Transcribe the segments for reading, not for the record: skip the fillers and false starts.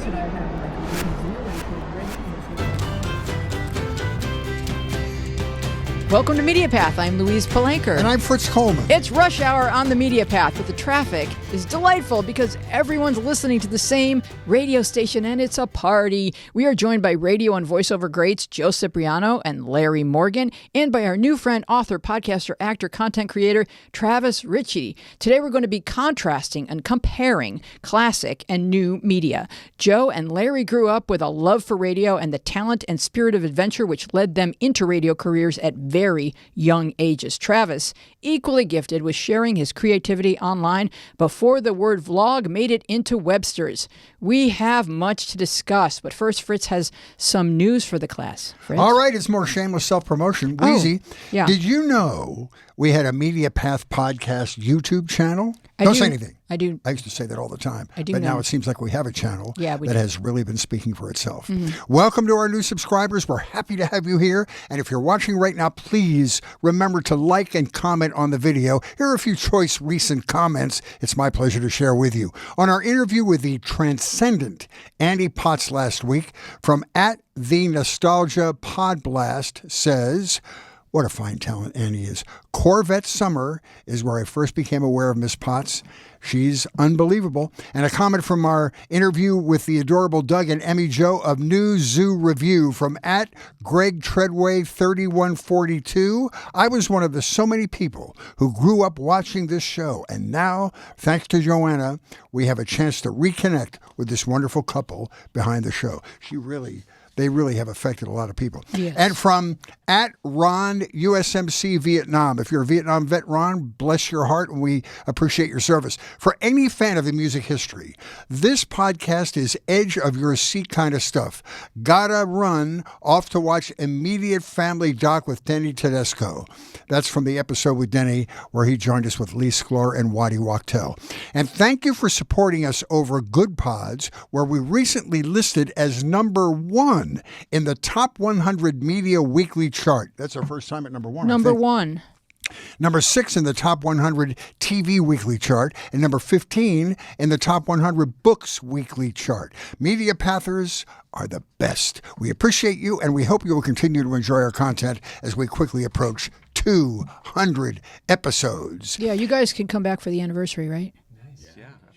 should I have like a zero ready? Welcome to Media Path. I'm Louise Palanker. And I'm Fritz Coleman. It's rush hour on the Media Path, but the traffic is delightful because everyone's listening to the same radio station and it's a party. We are joined by radio and voiceover greats Joe Cipriano and Larry Morgan, and by our new friend, author, podcaster, actor, content creator, Travis Richey. Today we're going to be contrasting and comparing classic and new media. Joe and Larry grew up with a love for radio and the talent and spirit of adventure which led them into radio careers at very young ages. Travis, equally gifted, was sharing his creativity online before the word vlog made it into Webster's. We have much to discuss, but first, Fritz has some news for the class. Fritz? All right, it's more shameless self-promotion. Weezy, yeah. Did you know we had a Media Path podcast YouTube channel? Don't say anything. I do. I used to say that all the time. I do But know. now it seems like we have a channel that do. has really been speaking for itself. Mm-hmm. Welcome to our new subscribers. We're happy to have you here. And if you're watching right now, please remember to like and comment on the video. Here are a few choice recent comments it's my pleasure to share with you. On our interview with the transcendent Andy Potts last week, from @the_nostalgia_podblast says, what a fine talent Annie is. Corvette Summer is where I first became aware of Miss Potts. She's unbelievable. And a comment from our interview with the adorable Doug and Emmy Joe of New Zoo Review from @GregTreadway3142. I was one of the so many people who grew up watching this show. And now, thanks to Joanna, we have a chance to reconnect with this wonderful couple behind the show. They really have affected a lot of people. Yes. And from @Ron USMC Vietnam. If you're a Vietnam vet, Ron, bless your heart, and we appreciate your service. For any fan of the music history, this podcast is edge of your seat kind of stuff. Gotta run off to watch Immediate Family Doc with Denny Tedesco. That's from the episode with Denny where he joined us with Lee Sklar and Waddy Wachtel. And thank you for supporting us over Good Pods, where we recently listed as #1 in the Top 100 Media Weekly chart. That's our first time at #1. Number one. Number 6 in the Top 100 TV Weekly chart, and number 15 in the Top 100 Books Weekly chart. Media Pathers are the best. We appreciate you, and we hope you will continue to enjoy our content as we quickly approach 200 episodes. Yeah, you guys can come back for the anniversary, right?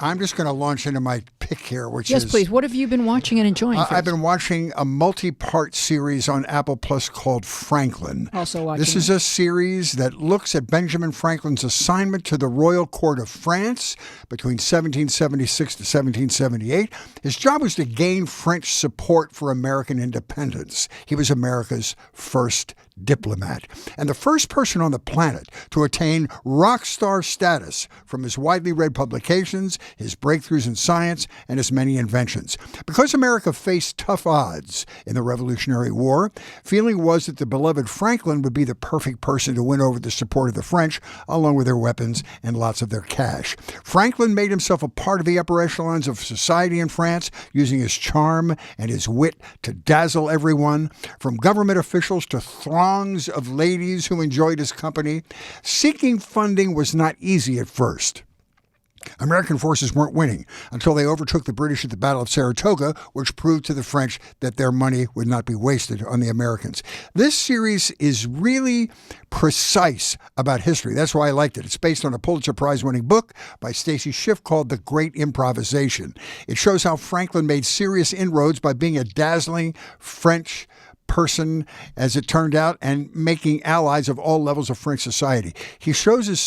I'm just going to launch into my pick here, which Yes, is... please. What have you been watching and enjoying? I've been watching a multi-part series on Apple Plus called Franklin. Also watching This is a series that looks at Benjamin Franklin's assignment to the Royal Court of France between 1776 to 1778. His job was to gain French support for American independence. He was America's first diplomat and the first person on the planet to attain rock star status from his widely read publications, his breakthroughs in science, and his many inventions. Because America faced tough odds in the Revolutionary War, feeling was that the beloved Franklin would be the perfect person to win over the support of the French, along with their weapons and lots of their cash. Franklin made himself a part of the upper echelons of society in France, using his charm and his wit to dazzle everyone, from government officials to throngs of ladies who enjoyed his company. Seeking funding was not easy at first. American forces weren't winning until they overtook the British at the Battle of Saratoga, which proved to the French that their money would not be wasted on the Americans. This series is really precise about history. That's why I liked it. It's based on a Pulitzer Prize-winning book by Stacy Schiff called The Great Improvisation. It shows how Franklin made serious inroads by being a dazzling French person, as it turned out, and making allies of all levels of French society. He shows his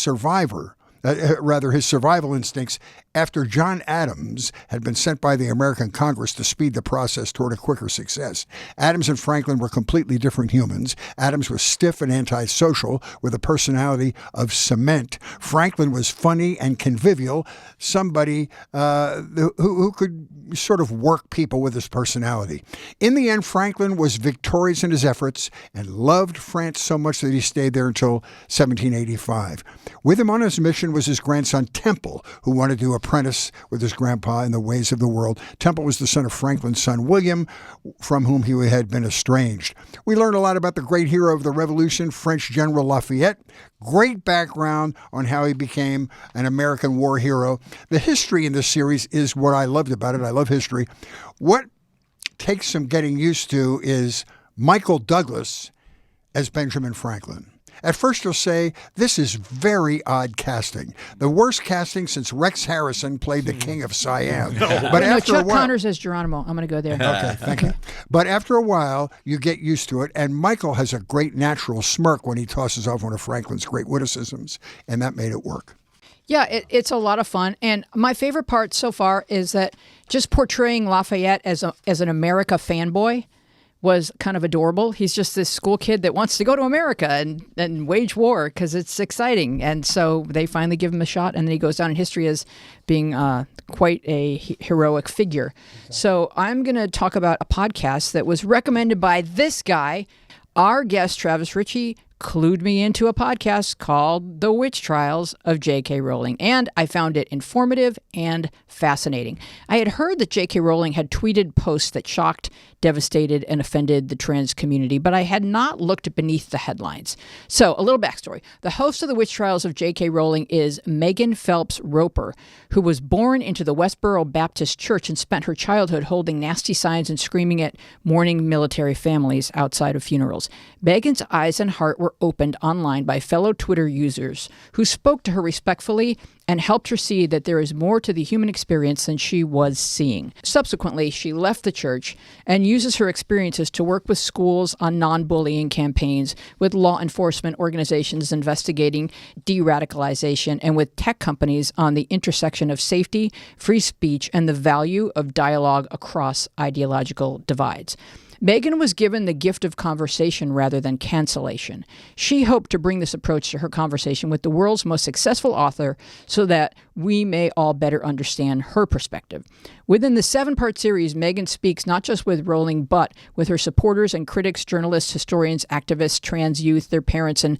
his survival instincts after John Adams had been sent by the American Congress to speed the process toward a quicker success. Adams and Franklin were completely different humans. Adams was stiff and antisocial with a personality of cement. Franklin was funny and convivial, somebody who could sort of work people with his personality. In the end, Franklin was victorious in his efforts and loved France so much that he stayed there until 1785. With him on his mission was his grandson Temple, who wanted to apprentice with his grandpa in the ways of the world. Temple was the son of Franklin's son William, from whom he had been estranged. We learned a lot about the great hero of the Revolution, French General Lafayette. Great background on how he became an American war hero. The history in this series is what I loved about it. I love history. What takes some getting used to is Michael Douglas as Benjamin Franklin. At first you'll say, this is very odd casting. The worst casting since Rex Harrison played the King of Siam. But after Chuck a while, Connors as Geronimo. I'm going to go there. Okay, thank you. But after a while, you get used to it, and Michael has a great natural smirk when he tosses off one of Franklin's great witticisms, and that made it work. Yeah, it's a lot of fun. And my favorite part so far is that just portraying Lafayette as an America fanboy was kind of adorable. He's just this school kid that wants to go to America and wage war because it's exciting. And so they finally give him a shot, and then he goes down in history as being quite a heroic figure. Okay. So I'm going to talk about a podcast that was recommended by this guy. Our guest, Travis Richey, clued me into a podcast called The Witch Trials of J.K. Rowling, and I found it informative and fascinating. I had heard that J.K. Rowling had tweeted posts that shocked, devastated, and offended the trans community, but I had not looked beneath the headlines. So, a little backstory. The host of The Witch Trials of J.K. Rowling is Megan Phelps Roper, who was born into the Westboro Baptist Church and spent her childhood holding nasty signs and screaming at mourning military families outside of funerals. Megan's eyes and heart were opened online by fellow Twitter users who spoke to her respectfully and helped her see that there is more to the human experience than she was seeing. Subsequently, she left the church and uses her experiences to work with schools on non-bullying campaigns, with law enforcement organizations investigating de-radicalization, and with tech companies on the intersection of safety, free speech, and the value of dialogue across ideological divides. Megan was given the gift of conversation rather than cancellation. She hoped to bring this approach to her conversation with the world's most successful author so that we may all better understand her perspective. Within the 7-part series, Megan speaks not just with Rowling, but with her supporters and critics, journalists, historians, activists, trans youth, their parents, and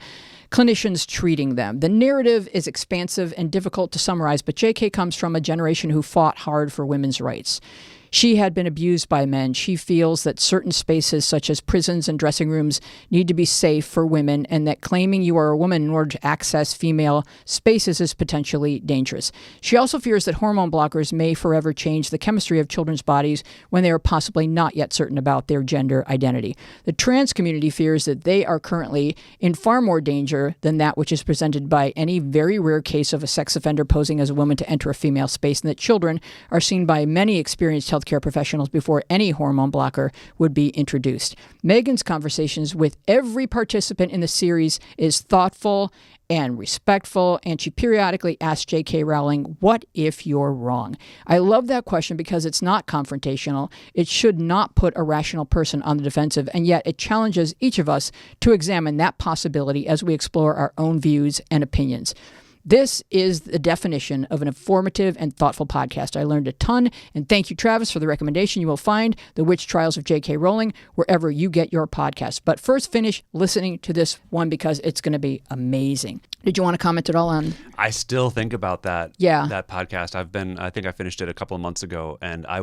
clinicians treating them. The narrative is expansive and difficult to summarize, but J.K. comes from a generation who fought hard for women's rights. She had been abused by men. She feels that certain spaces, such as prisons and dressing rooms, need to be safe for women, and that claiming you are a woman in order to access female spaces is potentially dangerous. She also fears that hormone blockers may forever change the chemistry of children's bodies when they are possibly not yet certain about their gender identity. The trans community fears that they are currently in far more danger than that which is presented by any very rare case of a sex offender posing as a woman to enter a female space, and that children are seen by many experienced healthcare professionals before any hormone blocker would be introduced. Megan's conversations with every participant in the series is thoughtful and respectful, and she periodically asks J.K. Rowling, what if you're wrong? I love that question because it's not confrontational. It should not put a rational person on the defensive, and yet it challenges each of us to examine that possibility as we explore our own views and opinions. This is the definition of an informative and thoughtful podcast. I learned a ton, and thank you, Travis, for the recommendation. You will find The Witch Trials of J.K. Rowling wherever you get your podcast. But first, finish listening to this one because it's going to be amazing. Did you want to comment at all on? I still think about that. Yeah. That podcast. I think I finished it a couple of months ago, and I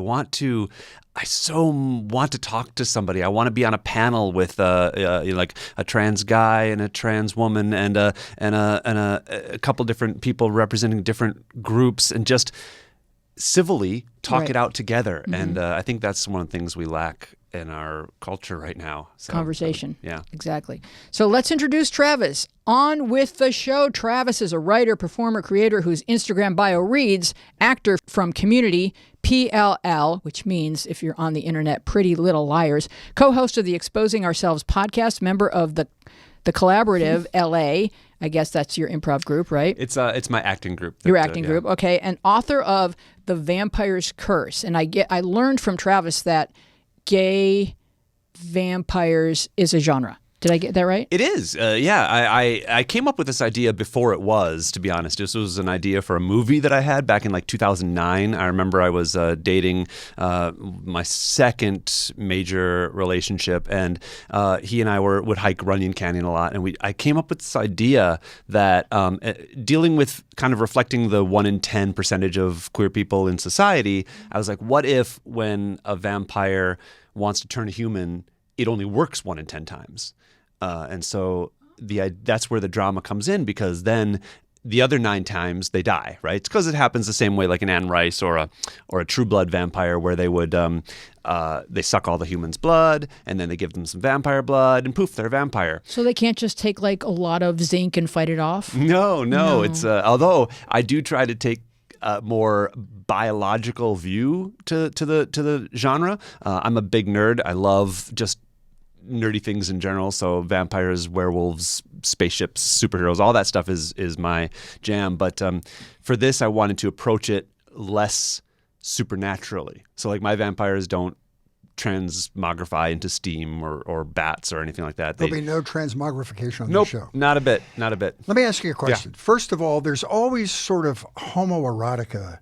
so want to talk to somebody. I want to be on a panel with like a trans guy and a trans woman and a couple different people representing different groups, and just civilly talk it out together. Mm-hmm. And I think that's one of the things we lack in our culture right now. So, conversation. Yeah. Exactly. So let's introduce Travis. On with the show. Travis is a writer, performer, creator whose Instagram bio reads, actor from Community, PLL, which means, if you're on the internet, Pretty Little Liars, co-host of the Exposing Ourselves podcast, member of the Collaborative LA. I guess that's your improv group, right? It's my acting group. Your acting group, okay. And author of The Vampire's Curse. And I learned from Travis that gay vampires is a genre. Did I get that right? It is. Yeah, I came up with this idea before it was, to be honest. This was an idea for a movie that I had back in like 2009. I remember I was dating my second major relationship, and he and I would hike Runyon Canyon a lot. And I came up with this idea that dealing with kind of reflecting the 1 in 10 percentage of queer people in society, I was like, what if when a vampire wants to turn human, it only works 1 in 10 times? And so that's where the drama comes in, because then the other 9 times they die, right? It's because it happens the same way like an Anne Rice or a True Blood vampire, where they would they suck all the humans' blood and then they give them some vampire blood and poof, they're a vampire. So they can't just take like a lot of zinc and fight it off? No. It's although I do try to take a more biological view to the genre. I'm a big nerd. I love just nerdy things in general, so vampires, werewolves, spaceships, superheroes, all that stuff is my jam. But for this, I wanted to approach it less supernaturally. So like my vampires don't transmogrify into steam or bats or anything like that. There'll be no transmogrification on Nope, the show. not a bit. Let me ask you a question. First of all, there's always sort of homoerotica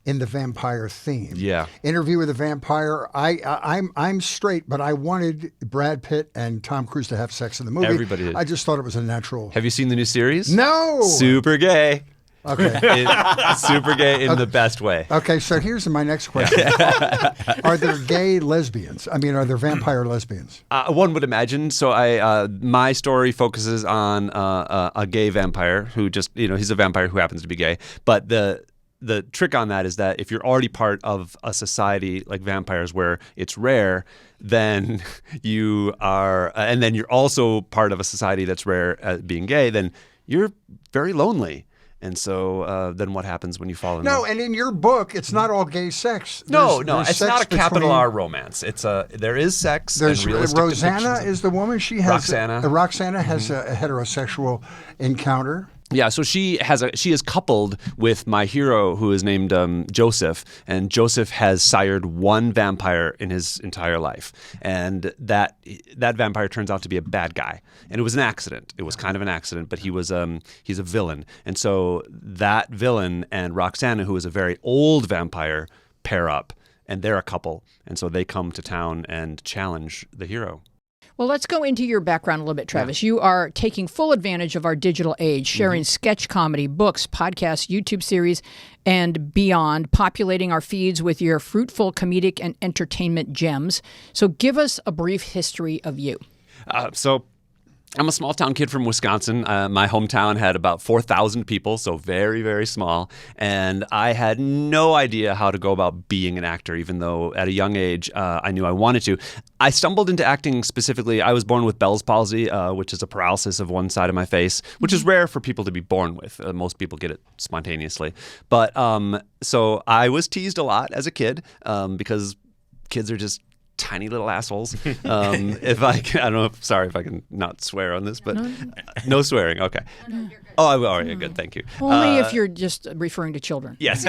in the vampire theme. Yeah. Interview with a Vampire. I'm straight, but I wanted Brad Pitt and Tom Cruise to have sex in the movie. Everybody did. I just thought it was a natural. Have you seen the new series? No. Super gay. Okay. Super gay in the best way. Okay, so here's my next question. Are there gay lesbians? I mean, are there vampire lesbians? One would imagine. So my story focuses on a gay vampire who just, he's a vampire who happens to be gay. But the trick on that is that if you're already part of a society like vampires where it's rare, then you are, and then you're also part of a society that's rare at being gay, then you're very lonely. And so then what happens when you fall in love? No, and in your book, it's not all gay sex. No, There's it's sex not a capital between- R romance. There is sex. There's and realistic Rosanna depictions. is the woman. She has Roxana. has a heterosexual encounter. Yeah, so she is coupled with my hero, who is named Joseph, and Joseph has sired one vampire in his entire life, and that vampire turns out to be a bad guy, and it was an accident. It was kind of an accident, but he's a villain, and so that villain and Roxana, who is a very old vampire, pair up, and they're a couple, and so they come to town and challenge the hero. Well, let's go into your background a little bit, Travis. Yeah. You are taking full advantage of our digital age, sharing sketch comedy, books, podcasts, YouTube series, and beyond, populating our feeds with your fruitful comedic and entertainment gems. So give us a brief history of you. So I'm a small town kid from Wisconsin. My hometown had about 4,000 people, so very, very small. And I had no idea how to go about being an actor, even though at a young age I knew I wanted to. I stumbled into acting specifically. I was born with Bell's palsy, which is a paralysis of one side of my face, which is rare for people to be born with. Most people get it spontaneously. But so I was teased a lot as a kid because kids are just tiny little assholes. If I don't know. Sorry if I can not swear on this, but no swearing. Okay. No, you're good. Oh, all right, good. Thank you. Only if you're just referring to children. Yes,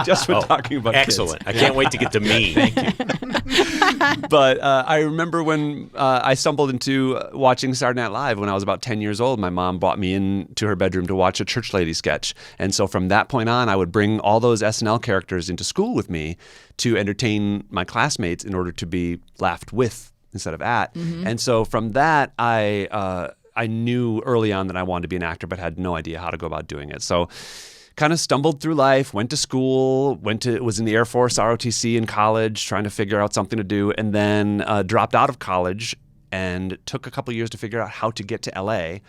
just when talking about excellent. kids. I can't wait to get to me. Thank you. But I remember when I stumbled into watching Saturday Night Live when I was about 10 years old. My mom brought me into her bedroom to watch a church lady sketch. And so from that point on, I would bring all those SNL characters into school with me to entertain my classmates in order to be laughed with instead of at. And so from that, I knew early on that I wanted to be an actor, but had no idea how to go about doing it. So kind of stumbled through life, went to school, was in the Air Force, ROTC in college, trying to figure out something to do, and then dropped out of college and took a couple of years to figure out how to get to LA,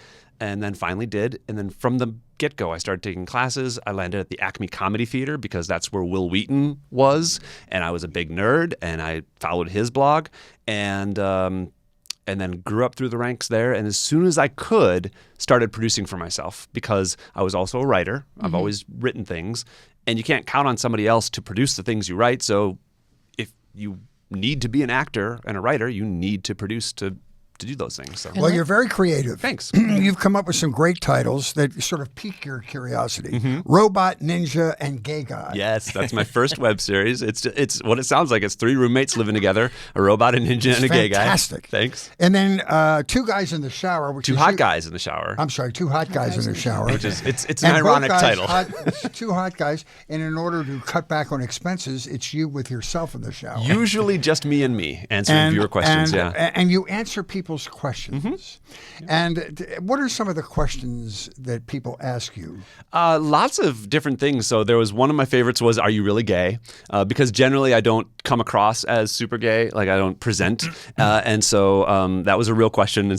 and then finally did. And then from the get-go, I started taking classes. I landed at the Acme Comedy Theater because that's where Wil Wheaton was, and I was a big nerd, and I followed his blog, and then grew up through the ranks there. And as soon as I could, started producing for myself because I was also a writer. I've always written things, and you can't count on somebody else to produce the things you write. So if you need to be an actor and a writer, you need to produce to to do those things. So. Well, you're very creative. Thanks. You've come up with some great titles that sort of pique your curiosity. Robot, Ninja, and Gay Guy. Yes, that's my first web series. It's what it sounds like. It's 3 roommates living together, a robot, a ninja, and a gay guy. Fantastic. Thanks. And then 2 guys in the shower. Which 2 is hot guys in the shower. I'm sorry, 2 hot guys in the shower. Which is it's And an both ironic guys title. It's 2 hot guys, and in order to cut back on expenses, it's you with yourself in the shower. Usually just me and me answering viewer questions. And you answer people's questions. And what are some of the questions that people ask you? Lots of different things. So there was one of my favorites was, are you really gay? Because generally I don't come across as super gay. Like I don't present. And so that was a real question.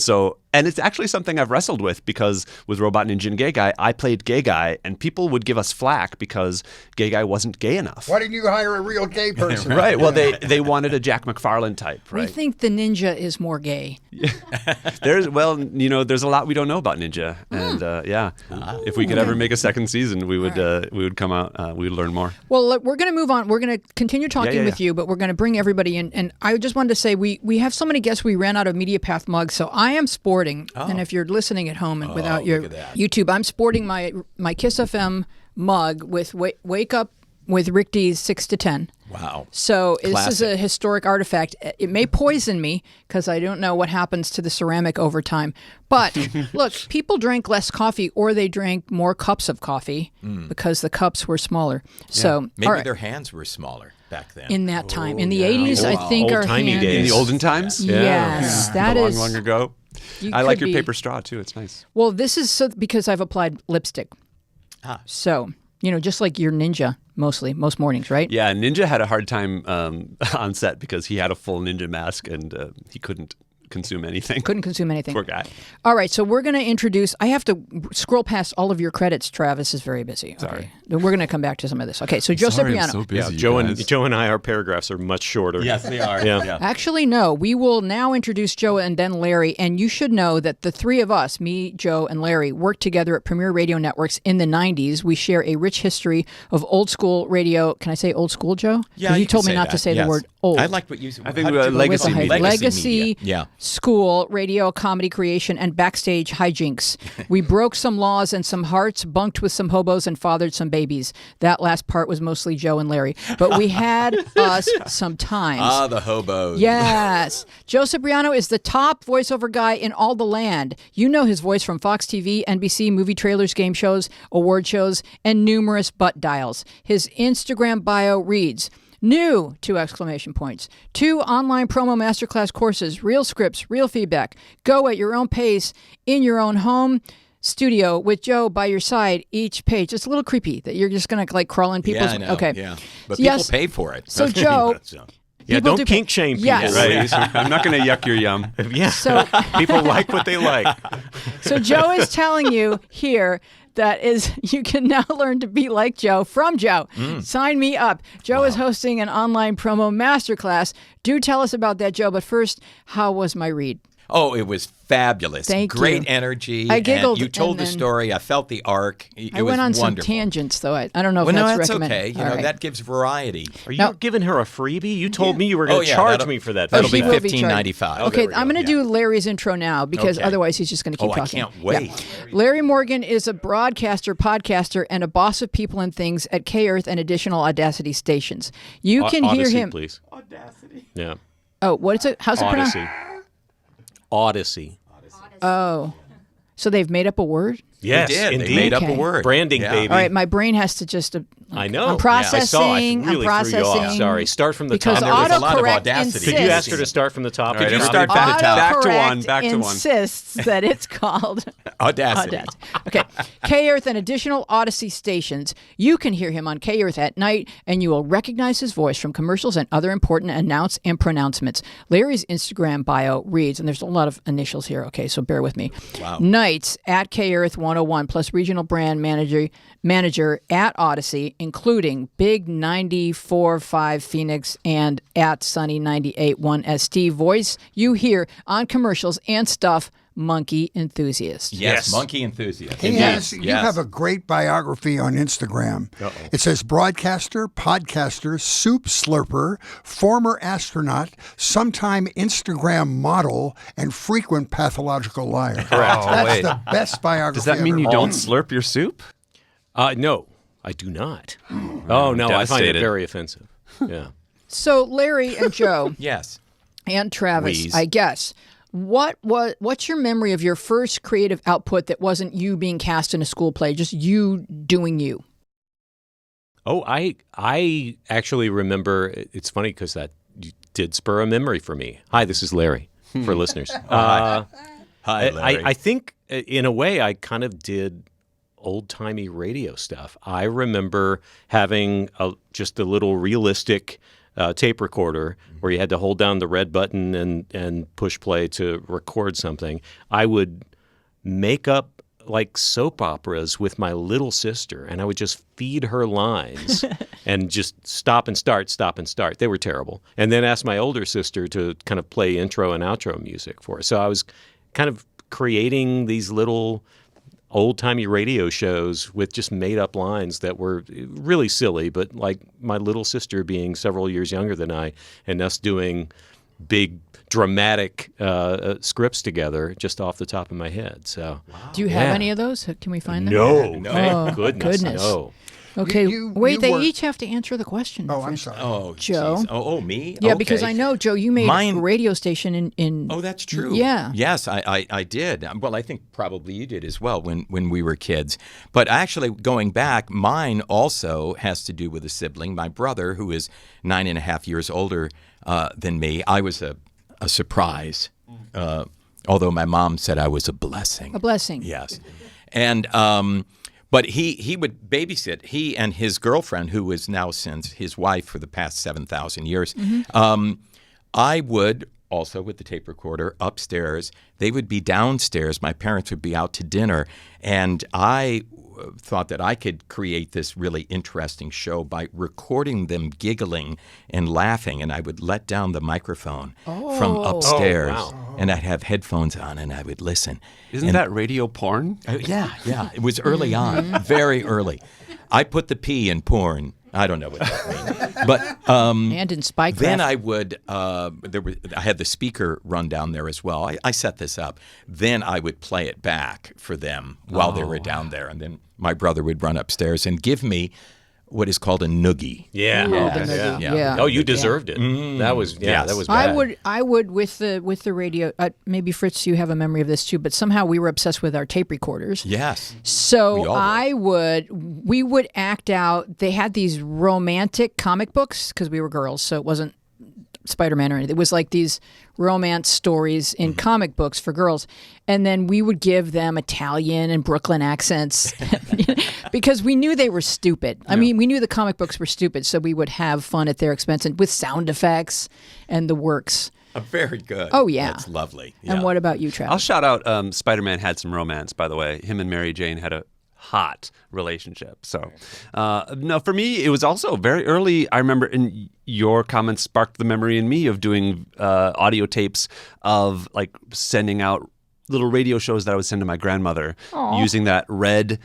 And it's actually something I've wrestled with because with Robot Ninja and Gay Guy, I played gay guy and people would give us flack because gay guy wasn't gay enough. Why didn't you hire a real gay person? Right. Well, they wanted a Jack McFarlane type, right? We think the ninja is more gay. There's a lot we don't know about Ninja. And if we could ever make a second season, we would come out, we would learn more. Well, look, we're going to move on. We're going to continue talking with you, but we're going to bring everybody in. And I just wanted to say we have so many guests, we ran out of MediaPath mugs. So I am sporting, and if you're listening at home and without your YouTube, I'm sporting my Kiss FM mug with Wake Up with Rick D's 6 to 10. Wow. So Classic. This is a historic artifact. It may poison me because I don't know what happens to the ceramic over time. But look, people drank less coffee or they drank more cups of coffee because the cups were smaller. So maybe their hands were smaller back then. In that time. In the 80s, I think our hands... In the olden times? Yes. That is... Long ago. I like your paper straw, too. It's nice. Well, this is because I've applied lipstick. So, just like your ninja, most mornings, right? Yeah, Ninja had a hard time on set because he had a full ninja mask and he couldn't consume anything. Couldn't consume anything. Poor guy. All right, so we're going to introduce... I have to scroll past all of your credits. Travis is very busy. Sorry. We're going to come back to some of this. Okay, so Joe Cipriano. So busy, Joe and I, our paragraphs are much shorter. Yes, they are. Yeah. Actually, no. We will now introduce Joe and then Larry. And you should know that the 3 of us, me, Joe, and Larry, worked together at Premier Radio Networks in the 90s. We share a rich history of old school radio. Can I say old school, Joe? Yeah, you told me not to say the word old. I liked what you said. I think legacy media. Legacy media. school, radio, comedy creation, and backstage hijinks. We broke some laws and some hearts, bunked with some hobos, and fathered some babies. That last part was mostly Joe and Larry. But we had us sometimes. Ah, the hobos. Yes. Joe Cipriano is the top voiceover guy in all the land. You know his voice from Fox TV, NBC, movie trailers, game shows, award shows, and numerous butt dials. His Instagram bio reads... New, 2 exclamation points. 2 online promo masterclass courses, real scripts, real feedback. Go at your own pace, in your own home studio with Joe by your side each page. It's a little creepy that you're just going to like crawl in people's... Yeah, I know. Okay. Yeah. But So, people pay for it. So Joe... Yeah, people don't kink shame people. Yes. Right. I'm not going to yuck your yum. Yeah. So, People like what they like. so Joe is telling you here that is you can now learn to be like Joe from Joe. Sign me up. Joe is hosting an online promo masterclass. Do tell us about that, Joe. But first, how was my read? Oh, it was fabulous. Thank Great you. energy. I giggled, And you told and the then- story. I felt the arc. It I was went on wonderful. some tangents, though. I don't know if Well, no, that's that's recommended. okay. You All know, right. that gives variety. Are you Now- giving her a freebie? You told me you were going to charge that'll- me for that. That'll she be will be $15.95. Okay, there we I'm go. going to do Larry's intro now because Okay. otherwise he's just going to keep Oh, I talking. can't wait. Yeah. Larry Morgan is a broadcaster, podcaster, and a boss of people and things at KEARTH and additional Audacity stations. You can hear Odyssey, him. please. Audacity. Yeah. Oh, what is it? How's it pronounced? Odyssey. Odyssey. Oh, so they've made up a word? Yes, They did. indeed. They made up Okay. a word. Branding, Yeah. baby. All right, my brain has to just. I know. I'm Yeah, processing. I saw. I really I'm threw you processing. off. Sorry. Start from the Because top. there was a lot of autocorrect audacity. Could you ask her insists. to start from the top? Could you Right, start everybody from the top? Back to Autocorrect one, back to one. insists that it's called Audacity. Audacity. Okay. KEARTH and additional Odyssey stations. You can hear him on KEARTH at night, and you will recognize his voice from commercials and other important announce and pronouncements. Larry's Instagram bio reads, and there's a lot of initials here, okay, so bear with me. Wow. Nights at KEARTH 101, plus regional brand manager at Odyssey, including Big 94.5 Phoenix and at Sunny 98.1 as Steve voice you hear on commercials and stuff monkey enthusiast. Yes, monkey enthusiast. He has, you Yes. have a great biography on Instagram. It says broadcaster, podcaster, soup slurper, former astronaut, sometime Instagram model, and frequent pathological liar. Correct. That's Wait. the best biography. Does that I've mean ever you read. don't slurp your soup? No, I do not. Oh, no, I find it Devastated. very offensive. Yeah. So Larry and Joe Yes. and Travis, Wheeze. I guess. What's your memory of your first creative output that wasn't you being cast in a school play, just you doing you? Oh, I actually remember. It's funny because that did spur a memory for me. Hi, this is Larry for listeners. Hi, Larry. I think in a way I kind of did old-timey radio stuff. I remember having just a little realistic tape recorder where you had to hold down the red button and push play to record something. I would make up like soap operas with my little sister, and I would just feed her lines and just stop and start. They were terrible. And then ask my older sister to kind of play intro and outro music for us. So I was kind of creating these little old-timey radio shows with just made-up lines that were really silly, but like my little sister being several years younger than I and us doing big dramatic scripts together just off the top of my head. So, Do you have any of those? Can we find them? No, Oh, thank goodness. goodness. No. Okay, You wait, they were- each have to answer the question. Oh, I'm sorry. Oh, Joe. geez. Oh, me? Yeah, Okay. because I know, Joe, you made Mine- a radio station in Oh, that's true. Yeah. Yes, I did. Well, I think probably you did as well when we were kids. But actually, going back, mine also has to do with a sibling, my brother, who is 9.5 years older than me. I was a surprise, although my mom said I was a blessing. A blessing. Yes. And but he would babysit, he and his girlfriend, who is now since his wife for the past 7,000 years. I would also with the tape recorder upstairs. They would be downstairs. My parents would be out to dinner. And I thought that I could create this really interesting show by recording them giggling and laughing. And I would let down the microphone from upstairs. Oh, wow. And I'd have headphones on and I would listen. Isn't that radio porn? Yeah. It was early on, very early. I put the P in porn. I don't know what that means. But And in Spycraft. then I would, I had the speaker run down there as well. I set this up. Then I would play it back for them while they were down there. And then my brother would run upstairs and give me what is called a noogie. Yeah. Ooh, Yeah. the noogie. Yeah. Yeah. Oh, you deserved it. That was Yes. that was bad. I would with the radio. Maybe Fritz, you have a memory of this too. But somehow we were obsessed with our tape recorders. Yes. So We all were. we would act out. They had these romantic comic books because we were girls, so it wasn't Spider-Man or anything. It was like these romance stories in comic books for girls, and then we would give them Italian and Brooklyn accents because we knew they were stupid. I mean, we knew the comic books were stupid, so we would have fun at their expense and with sound effects and the works. Very good. Oh, yeah. That's lovely. And Yeah. what about you, Travis? I'll shout out Spider-Man had some romance, by the way. Him and Mary Jane had a hot relationship. So, no, for me, it was also very early. I remember in your comments sparked the memory in me of doing audio tapes of like sending out little radio shows that I would send to my grandmother using that red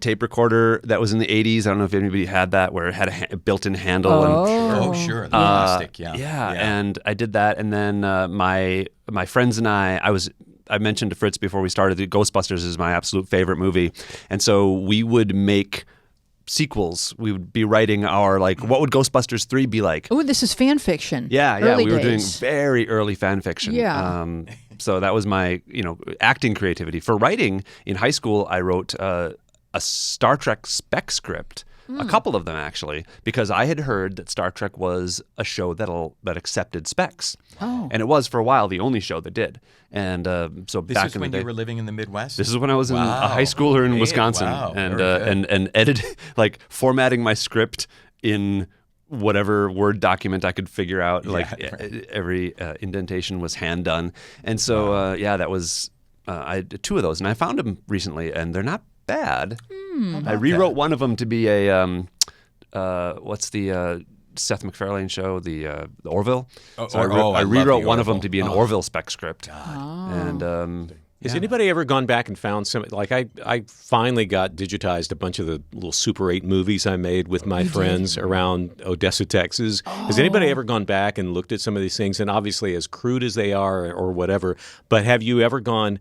tape recorder that was in the 80s. I don't know if anybody had that, where it had a built-in handle. Oh, sure. The plastic. Yeah, and I did that. And then my friends and I mentioned to Fritz before we started that Ghostbusters is my absolute favorite movie. And so we would make sequels. We would be writing our, like, what would Ghostbusters 3 be like? Oh, this is fan fiction. Yeah. Early We were doing days. very early fan fiction. Yeah. So that was my, acting creativity. For writing, in high school, I wrote a Star Trek spec script. A couple of them, actually, because I had heard that Star Trek was a show that accepted specs. Oh. And it was, for a while, the only show that did. And so This back is in the when day, you were living in the Midwest? this is when I was a Wow. high schooler in Hey, Wisconsin, wow. and Very good. and edit, like formatting my script in whatever Word document I could figure out. Like every indentation was hand done, and so that was I did 2 of those, and I found them recently, and they're not bad. I rewrote one of them to be a what's the Seth MacFarlane show, the Orville. So I love I the rewrote one of them Orville. to be an Orville spec script. And Has anybody ever gone back and found some? Like I finally got digitized a bunch of the little Super 8 movies I made with my friends around Odessa, Texas. Has anybody ever gone back and looked at some of these things? And obviously, as crude as they are, or whatever, but have you ever gone,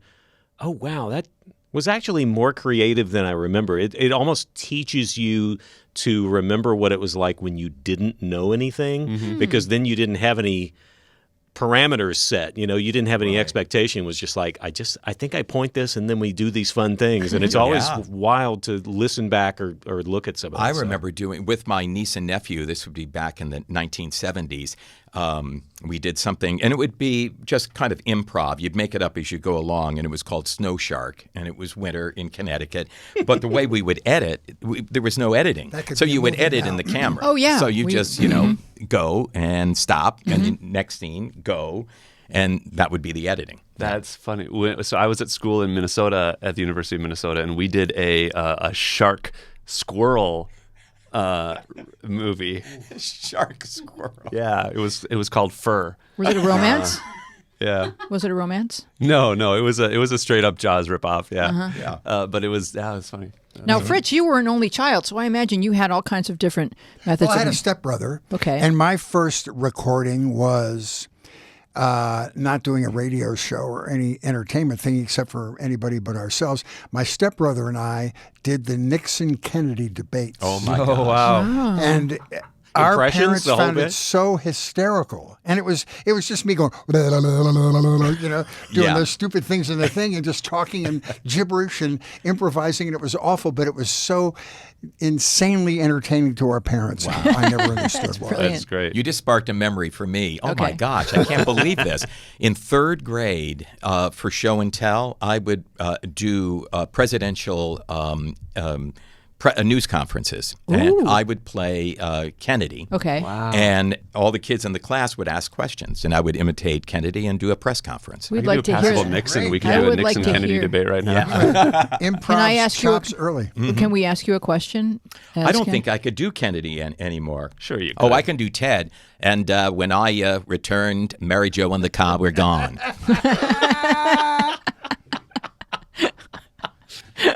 "Oh wow, that was actually more creative than I remember"? It almost teaches you to remember what it was like when you didn't know anything, because then you didn't have any parameters set. You didn't have any expectation. It was just like, I think I point this and then we do these fun things. And it's always wild to listen back or look at some of that stuff. remember doing with my niece and nephew, this would be back in the 1970s. We did something, and it would be just kind of improv. You'd make it up as you go along, and it was called Snow Shark, and it was winter in Connecticut. But the way we would edit, there was no editing. could So be a you would movie edit now. in the camera. Oh, yeah. So you just, go and stop, and the next scene, go, and that would be the editing. that's funny. So I was at school in Minnesota at the University of Minnesota, and we did a shark squirrel movie. Shark squirrel. Yeah, it was called Fur. Was it a romance? Yeah. Was it a romance? No, it was a straight up Jaws ripoff. Yeah. Uh-huh. But it was funny. Now, Fritz, you were an only child, so I imagine you had all kinds of different methods. Well, I had of a stepbrother. Okay. And my first recording was not doing a radio show or any entertainment thing except for anybody but ourselves. My stepbrother and I did the Nixon-Kennedy debates. Oh, my God. Oh wow. And our Impressions, parents the whole found bit? it so hysterical. And it was just me going, doing Yeah. those stupid things in the thing and just talking and gibberish and improvising. And it was awful, but it was so insanely entertaining to our parents. I never understood why. brilliant. That's great. You just sparked a memory for me. Oh, my Okay. gosh, I can't believe this. In third grade, for show and tell, I would do presidential news conferences. And I would play Kennedy. Okay. Wow. And all the kids in the class would ask questions, and I would imitate Kennedy and do a press conference. We'd We like could do to a hear passable that. Nixon. We Great. could I do a would like Nixon to Kennedy hear- debate right now. Improv Can I ask you a- chops early. Can we ask you a question? I don't think I could do Kennedy anymore. Sure you Oh, could. I can do Ted. And when I returned, Mary Jo and the car were gone.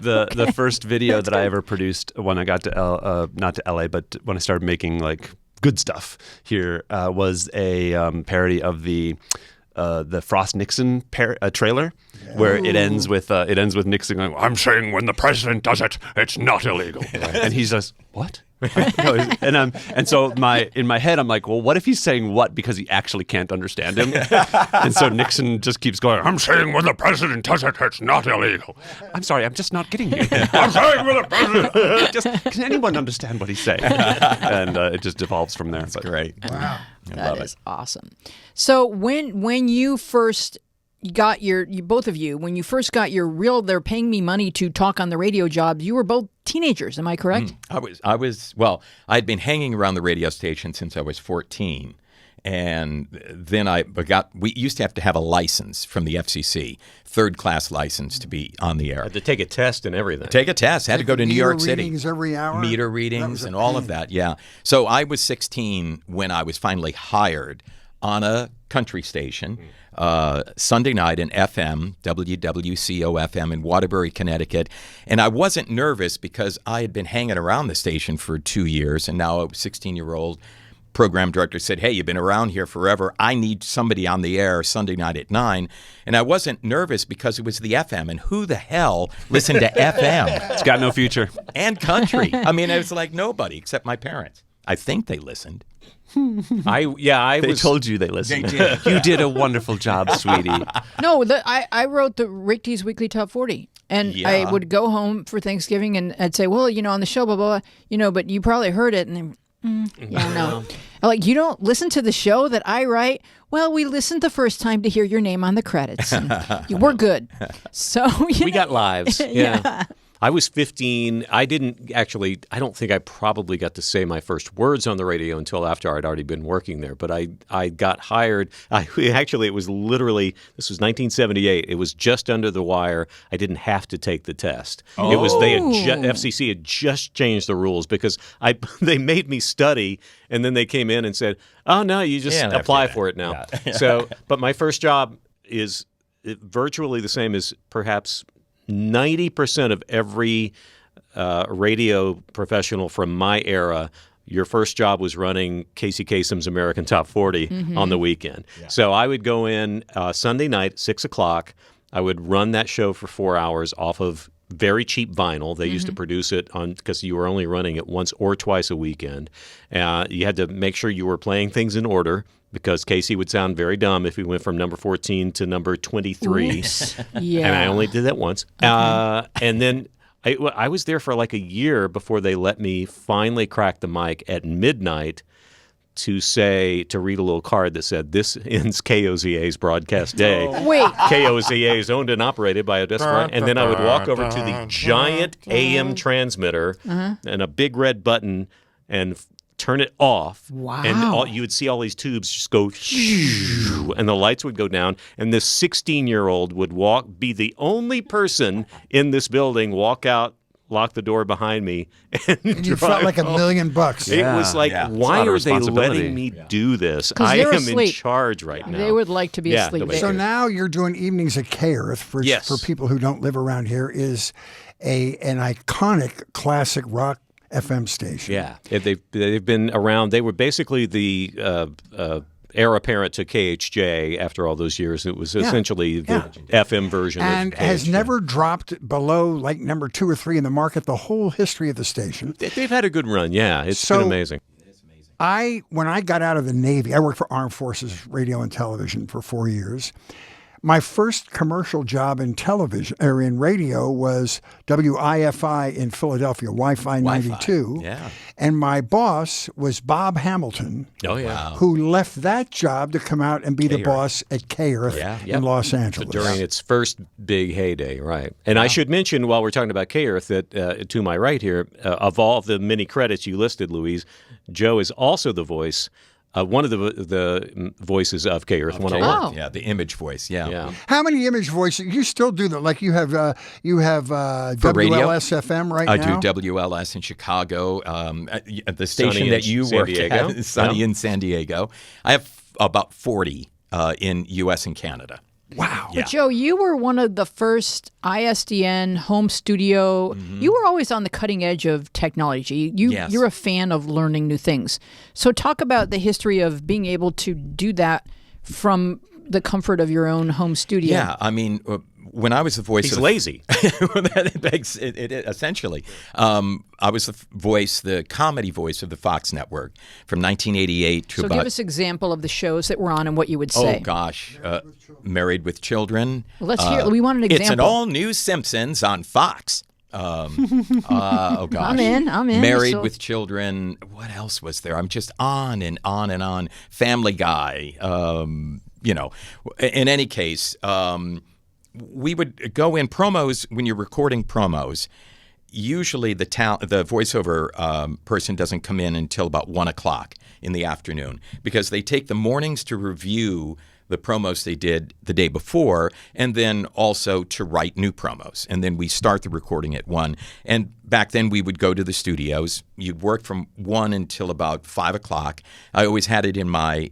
The first video that I ever produced when I got to not to LA, but when I started making like good stuff here was a parody of the Frost Nixon trailer, where it ends with Nixon going, "I'm saying when the president does it, it's not illegal," and he says, "What?" and so in my head I'm like, well, what if he's saying what because he actually can't understand him? And so Nixon just keeps going, "I'm saying when the president does it, it's not illegal." I'm sorry, I'm just not getting you. I'm saying when the president. Can anyone understand what he's saying? And it just devolves from there. That's Great. Wow. That is awesome. So when you first got both of you, when you first got your real, they're paying me money to talk on the radio job, you were both teenagers. Am I correct? Well, I'd been hanging around the radio station since I was 14. And then we used to have a license from the FCC, third-class license to be on the air. Had to take a test and everything. Take a test. Had to go to New York City. Readings every hour. Meter That readings was a and all of pain. that, yeah. So I was 16 when I was finally hired on a country station, Sunday night in FM, WWCO-FM in Waterbury, Connecticut. And I wasn't nervous because I had been hanging around the station for 2 years, and now a 16-year-old program director said, "Hey, you've been around here forever. I need somebody on the air Sunday night at 9. And I wasn't nervous because it was the FM. And who the hell listened to FM? It's got no future. And country. I mean, it was like nobody except my parents. I think they listened. I They was told you they listened. You did a wonderful job, sweetie. No, I wrote the Rick D's Weekly Top 40. And I Yeah. would go home for Thanksgiving and I'd say, well, on the show, blah, blah, blah, but you probably heard it. And then, yeah, no. I'm like, you don't listen to the show that I write? Well, we listened the first time to hear your name on the credits. And we're good. So, we got lives. Yeah. I was 15. I don't think I probably got to say my first words on the radio until after I'd already been working there. But I got hired. It was literally, this was 1978. It was just under the wire. I didn't have to take the test. It was, FCC had just changed the rules because they made me study, and then they came in and said, oh, no, you just apply for it now. Yeah. But my first job is virtually the same as perhaps 90% of every radio professional from my era. Your first job was running Casey Kasem's American Top 40 on the weekend. Yeah. So I would go in Sunday night, 6 o'clock. I would run that show for 4 hours off of very cheap vinyl. They used to produce it because you were only running it once or twice a weekend. You had to make sure you were playing things in order, because Casey would sound very dumb if we went from number 14 to number 23. Oops. Yeah. And I only did that once. And then I was there for like a year before they let me finally crack the mic at midnight to read a little card that said, "This ends KOZA's broadcast day." Wait. KOZA is owned and operated by Odessa Bryan. And then I would walk over to the giant AM transmitter and a big red button and turn it off. Wow. And you would see all these tubes just go shoo, and the lights would go down, and this 16-year-old would be the only person in this building, walk out, lock the door behind me, and you felt like $1 million. It was like, why are they letting me do this? I am in charge right now. They would like to be asleep. So now you're doing evenings at KEARTH, for people who don't live around here, is an iconic classic rock FM station. Yeah, they've been around. They were basically the heir apparent to KHJ after all those years. It was essentially the FM version and of KHJ. Has never dropped below like number 2 or 3 in the market the whole history of the station. They've had a good run, yeah. It's been amazing. When I got out of the Navy, I worked for Armed Forces Radio and Television for 4 years. My first commercial job in television or in radio was WIFI in Philadelphia, Wi-Fi 92. Yeah. And my boss was Bob Hamilton, who left that job to come out and be the boss at KEARTH in Los Angeles. During its first big heyday, right. And I should mention, while we're talking about KEARTH, that to my right here, of all of the many credits you listed, Louise, Joe is also the voice one of the voices of KEARTH 101. Yeah, the image voice. Yeah. How many image voices? You still do that? Like you have WLS-FM right now? I do WLS in Chicago. The station that you work at, Sunny in San Diego. I have about 40 in U.S. and Canada. Wow. But Joe, you were one of the first ISDN home studio. You were always on the cutting edge of technology. You're a fan of learning new things. So talk about the history of being able to do that from the comfort of your own home studio. Yeah, I mean, when I was the voice He's lazy. Essentially. I was the comedy voice of the Fox network from 1988 to about... So give us an example of the shows that were on and what you would say. Oh, gosh. Married with Children. Well, let's hear. We want an example. It's an all-new Simpsons on Fox. Oh, gosh. I'm in. Married with Children. What else was there? I'm just on and on and on. Family Guy. In any case... we would go in promos when you're recording promos. Usually the voiceover person doesn't come in until about 1 o'clock in the afternoon because they take the mornings to review the promos they did the day before and then also to write new promos. And then we start the recording at 1. And back then we would go to the studios. You'd work from 1 until about 5 o'clock. I always had it in my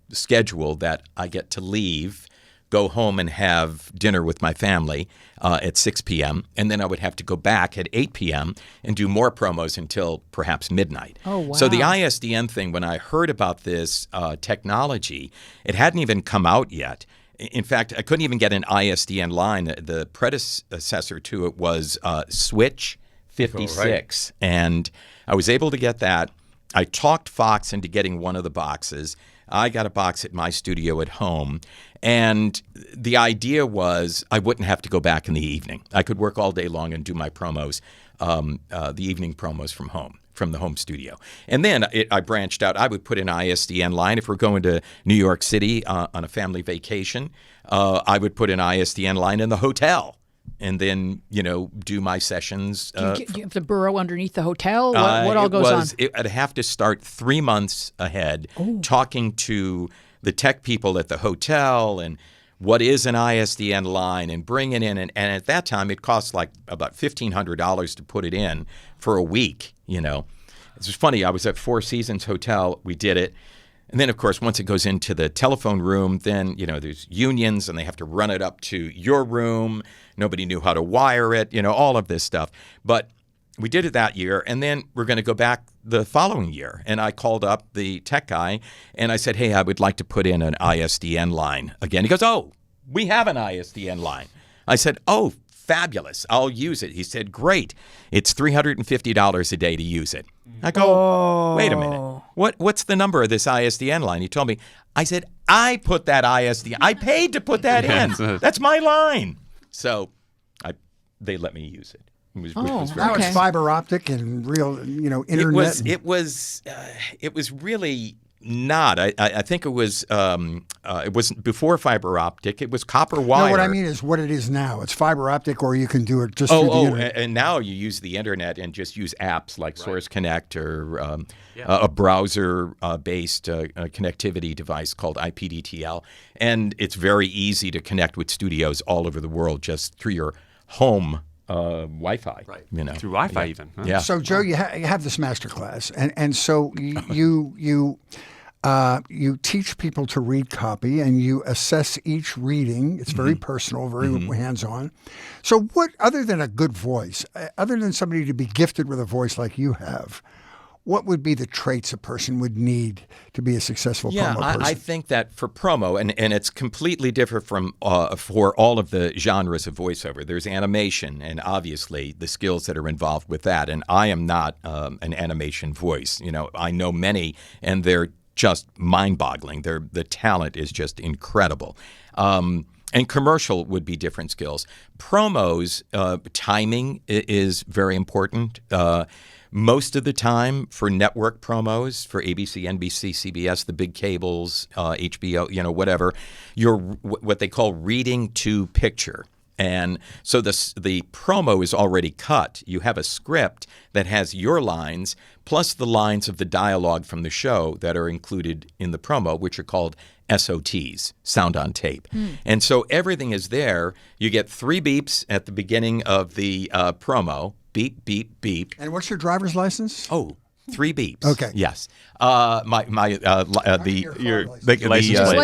schedule that I get to leave, go home and have dinner with my family at 6 p.m., and then I would have to go back at 8 p.m. and do more promos until perhaps midnight. Oh, wow. So the ISDN thing, when I heard about this technology, it hadn't even come out yet. In fact, I couldn't even get an ISDN line. The predecessor to it was Switch 56, and I was able to get that. I talked Fox into getting one of the boxes. I got a box at my studio at home, and the idea was I wouldn't have to go back in the evening. I could work all day long and do my promos, the evening promos from home, from the home studio. And then I branched out. I would put an ISDN line. If we're going to New York City on a family vacation, I would put an ISDN line in the hotel and then do my sessions. Do you have to burrow underneath the hotel? What all goes on? I'd have to start 3 months ahead, talking to the tech people at the hotel and what is an ISDN line and bring it in. And at that time, it cost like about $1,500 to put it in for a week. It's just funny. I was at Four Seasons Hotel. We did it. And then, of course, once it goes into the telephone room, then, there's unions and they have to run it up to your room. Nobody knew how to wire it, all of this stuff. But we did it that year, and then we're going to go back the following year. And I called up the tech guy, and I said, hey, I would like to put in an ISDN line again. He goes, oh, we have an ISDN line. I said, oh, fabulous. I'll use it. He said, great. It's $350 a day to use it. I go, wait a minute. What's the number of this ISDN line? He told me. I said, I put that ISDN. I paid to put that in. That's my line. So they let me use it. Now it's fiber optic and real, internet. It was really not. I think it wasn't before fiber optic. It was copper wire. No, what I mean is what it is now. It's fiber optic, or you can do it just through the internet. And now you use the internet and just use apps like Source Connect or a browser-based connectivity device called IPDTL. And it's very easy to connect with studios all over the world just through your home Wi-Fi, through Wi-Fi even. Huh? Yeah. So Joe, you have this master class, and so you teach people to read copy, and you assess each reading. It's very personal, very hands-on. So what, other than a good voice, other than somebody to be gifted with a voice like you have, what would be the traits a person would need to be a successful promo person? I think that for promo, and it's completely different from for all of the genres of voiceover. There's animation, and obviously the skills that are involved with that. And I am not an animation voice. I know many, and they're just mind-boggling. The talent is just incredible. And commercial would be different skills. Promos, timing is very important. Most of the time for network promos, for ABC, NBC, CBS, the big cables, HBO, whatever, you're what they call reading to picture. And so the promo is already cut. You have a script that has your lines plus the lines of the dialogue from the show that are included in the promo, which are called SOTs, sound on tape. And so everything is there. You get 3 beeps at the beginning of the promo. Beep, beep, beep. And what's your driver's license? Oh, 3 beeps. Okay. Yes. The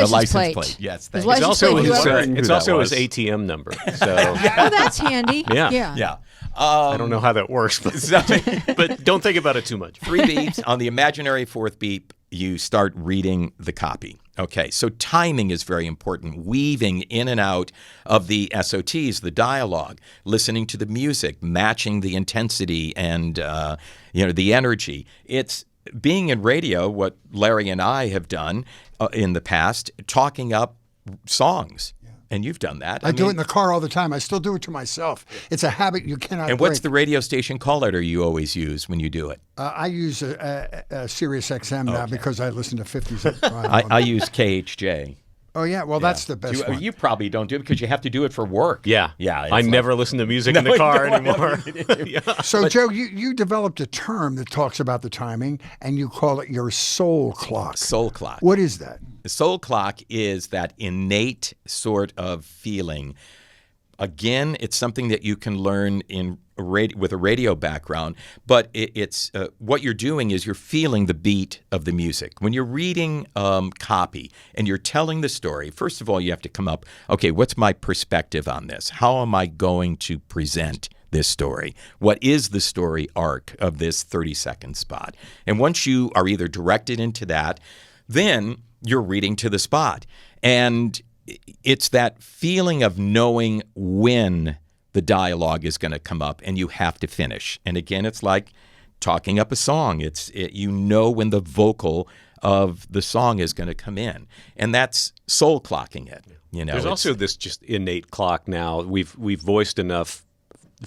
license plate. Yes. Thank you. It's also his ATM number. So Oh, that's handy. Yeah. I don't know how that works, but don't think about it too much. 3 beeps. On the imaginary 4th beep, you start reading the copy. Okay, so timing is very important, weaving in and out of the SOTs, the dialogue, listening to the music, matching the intensity and the energy. It's being in radio, what Larry and I have done in the past, talking up songs. And you've done that. I do it in the car all the time. I still do it to myself. It's a habit you cannot break. And what's the radio station call letter you always use when you do it? I use a Sirius XM now because I listen to 50s. I use KHJ. Oh, yeah. Well, that's the best one. You probably don't do it because you have to do it for work. Yeah. Yeah. I never listen to music in the car anymore. So, Joe, you developed a term that talks about the timing, and you call it your soul clock. Soul clock. What is that? The soul clock is that innate sort of feeling. Again, it's something that you can learn with a radio background, but it's what you're doing is you're feeling the beat of the music. When you're reading copy and you're telling the story, first of all, you have to come up, okay, what's my perspective on this? How am I going to present this story? What is the story arc of this 30-second spot? And once you are either directed into that, then you're reading to the spot. And it's that feeling of knowing when the dialogue is going to come up and you have to finish. And again, it's like talking up a song. You know when the vocal of the song is going to come in. And that's soul clocking it. There's also this just innate clock now. We've voiced enough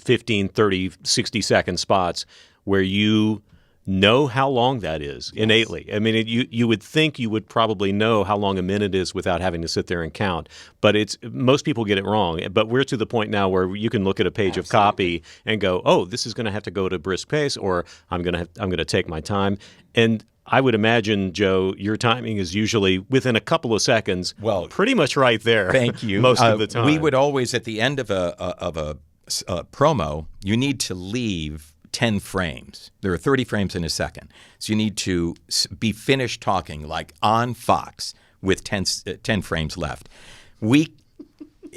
15, 30, 60-second spots where you know how long that is innately. I mean, you would think you would probably know how long a minute is without having to sit there and count, but most people get it wrong. But we're to the point now where you can look at a page of copy and go, oh, this is going to have to go at a brisk pace, or I'm going to take my time. And I would imagine, Joe, your timing is usually within a couple of seconds. Well, pretty much right there. Thank you. Most of the time, we would always, at the end of a promo, you need to leave 10 frames. There are 30 frames in a second. So you need to be finished talking, like on Fox, with 10 frames left.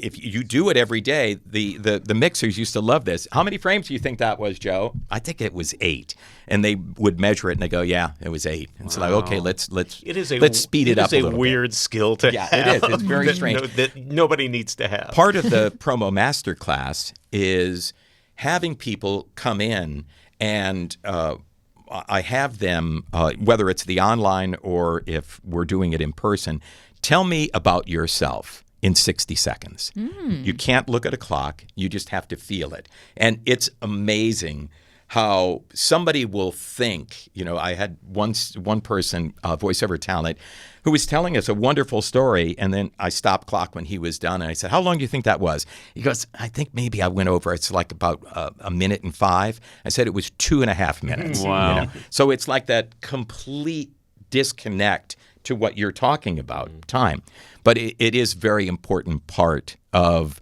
If you do it every day, the mixers used to love this. How many frames do you think that was, Joe? I think it was 8. And they would measure it and they go, yeah, it was 8. And it's like, okay, let's speed it up a little bit. It is a weird skill to have. It is. It's very strange. That nobody needs to have. Part of the promo masterclass is having people come in and I have them, whether it's the online or if we're doing it in person, tell me about yourself in 60 seconds. You can't look at a clock. You just have to feel it. And it's amazing how somebody will think, I had one person, voiceover talent, who was telling us a wonderful story, and then I stopped clock when he was done, and I said, how long do you think that was? He goes, I think maybe I went over, it's like about a minute and 5. I said it was 2.5 minutes. Wow. So it's like that complete disconnect to what you're talking about, time. But it is very important part of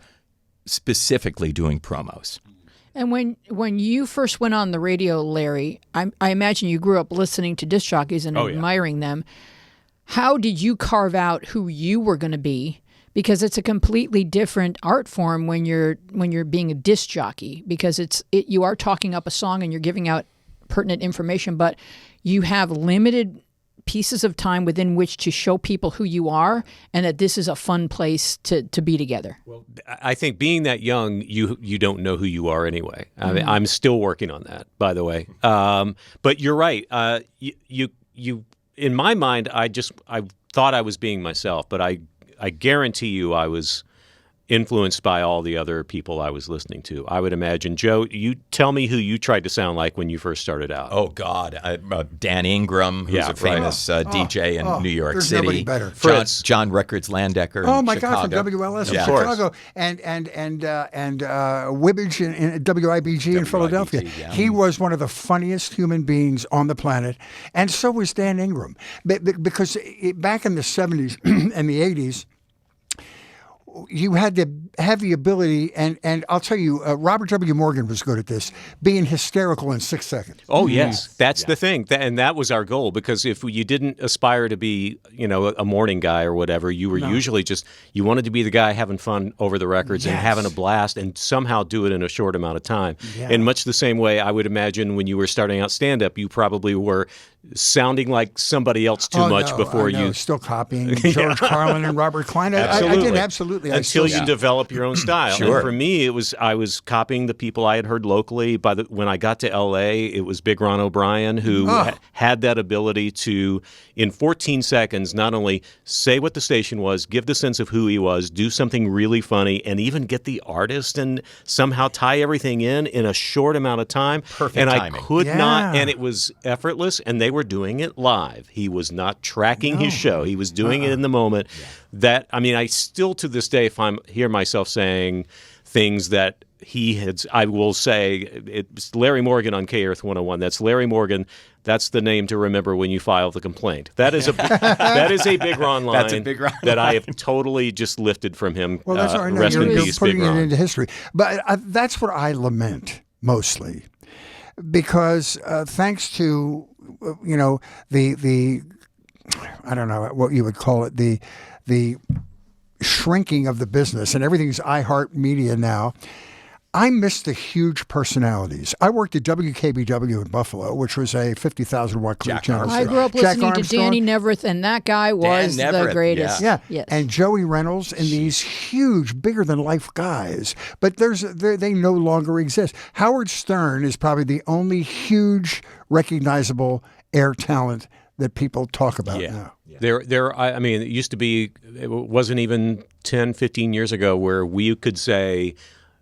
specifically doing promos. And when you first went on the radio, Larry, I imagine you grew up listening to disc jockeys and admiring them. How did you carve out who you were going to be? Because it's a completely different art form when you're being a disc jockey, because you are talking up a song and you're giving out pertinent information, but you have limited pieces of time within which to show people who you are, and that this is a fun place to be together. Well, I think being that young, you don't know who you are anyway. I mean, I'm still working on that, by the way. But you're right. You in my mind, I thought I was being myself, but I guarantee you I was influenced by all the other people I was listening to. I would imagine. Joe, you tell me who you tried to sound like when you first started out. Oh, God. Dan Ingram, who's a famous DJ in New York there's City. Nobody better. John Records Landecker Oh, in my Chicago. God, from WLS in Yeah. Chicago. And Wibbage in WIBG in Philadelphia. yeah. He was one of the funniest human beings on the planet. And so was Dan Ingram. Because back in the 70s and the 80s, you had to have the ability, and I'll tell you, Robert W. Morgan was good at this, being hysterical in 6 seconds. Oh, yes. That's the thing. And that was our goal, because if you didn't aspire to be, a morning guy or whatever, you were usually you wanted to be the guy having fun over the records and having a blast and somehow do it in a short amount of time. Yeah. In much the same way, I would imagine when you were starting out stand-up, you probably were sounding like somebody else too much before you... Still copying George Carlin and Robert Klein. I did absolutely. Until you develop your own style. Sure. And for me, I was copying the people I had heard locally. When I got to L.A., it was Big Ron O'Brien, who had that ability to, in 14 seconds, not only say what the station was, give the sense of who he was, do something really funny, and even get the artist and somehow tie everything in a short amount of time. Perfect timing. I could not, and it was effortless, and they were doing it live. He was not tracking his show. He was doing it in the moment. That, I still to this day hear myself saying things that he had. I will say, it's Larry Morgan on KEARTH 101. That's Larry Morgan. That's the name to remember when you file the complaint. That is a Big Ron line. That's a Big Ron that I have totally just lifted from him. Well, that's all right. Rest in peace, putting Big Ron. it into history. But that's what I lament mostly, because thanks to the I don't know what you would call it, the shrinking of the business, and everything's iHeartMedia now. I miss the huge personalities. I worked at WKBW in Buffalo, which was a 50,000 watt clear channel. I grew up listening to Danny Neverth, and that guy was the greatest. Yeah. Yes. And Joey Reynolds and these huge, bigger than life guys. But they no longer exist. Howard Stern is probably the only huge, recognizable air talent that people talk about now. It used to be, it wasn't even 10, 15 years ago where we could say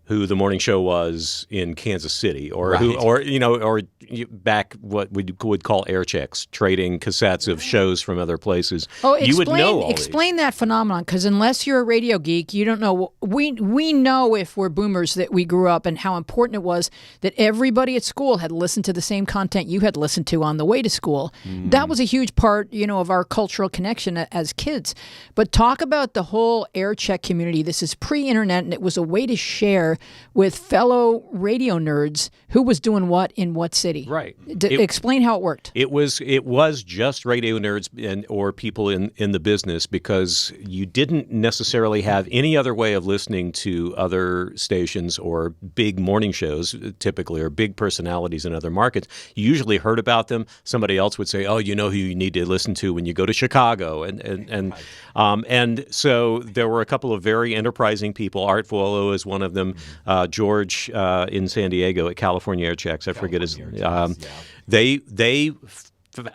who the morning show was in Kansas City, or Right. back what we would call air checks, trading cassettes of shows from other places. Oh, you would know all explain that phenomenon, because unless you're a radio geek, you don't know. We know, if we're boomers, that we grew up and how important it was that everybody at school had listened to the same content you had listened to on the way to school. That was a huge part, of our cultural connection as kids. But talk about the whole air check community. This is pre-internet, and it was a way to share with fellow radio nerds who was doing what in what city. Right. Explain how it worked. It was just radio nerds or people in the business, because you didn't necessarily have any other way of listening to other stations or big morning shows, typically, or big personalities in other markets. You usually heard about them. Somebody else would say, "Oh, you know who you need to listen to when you go to Chicago," and so there were a couple of very enterprising people. Art Volo is one of them. George in San Diego at California Air Checks. I forget his. They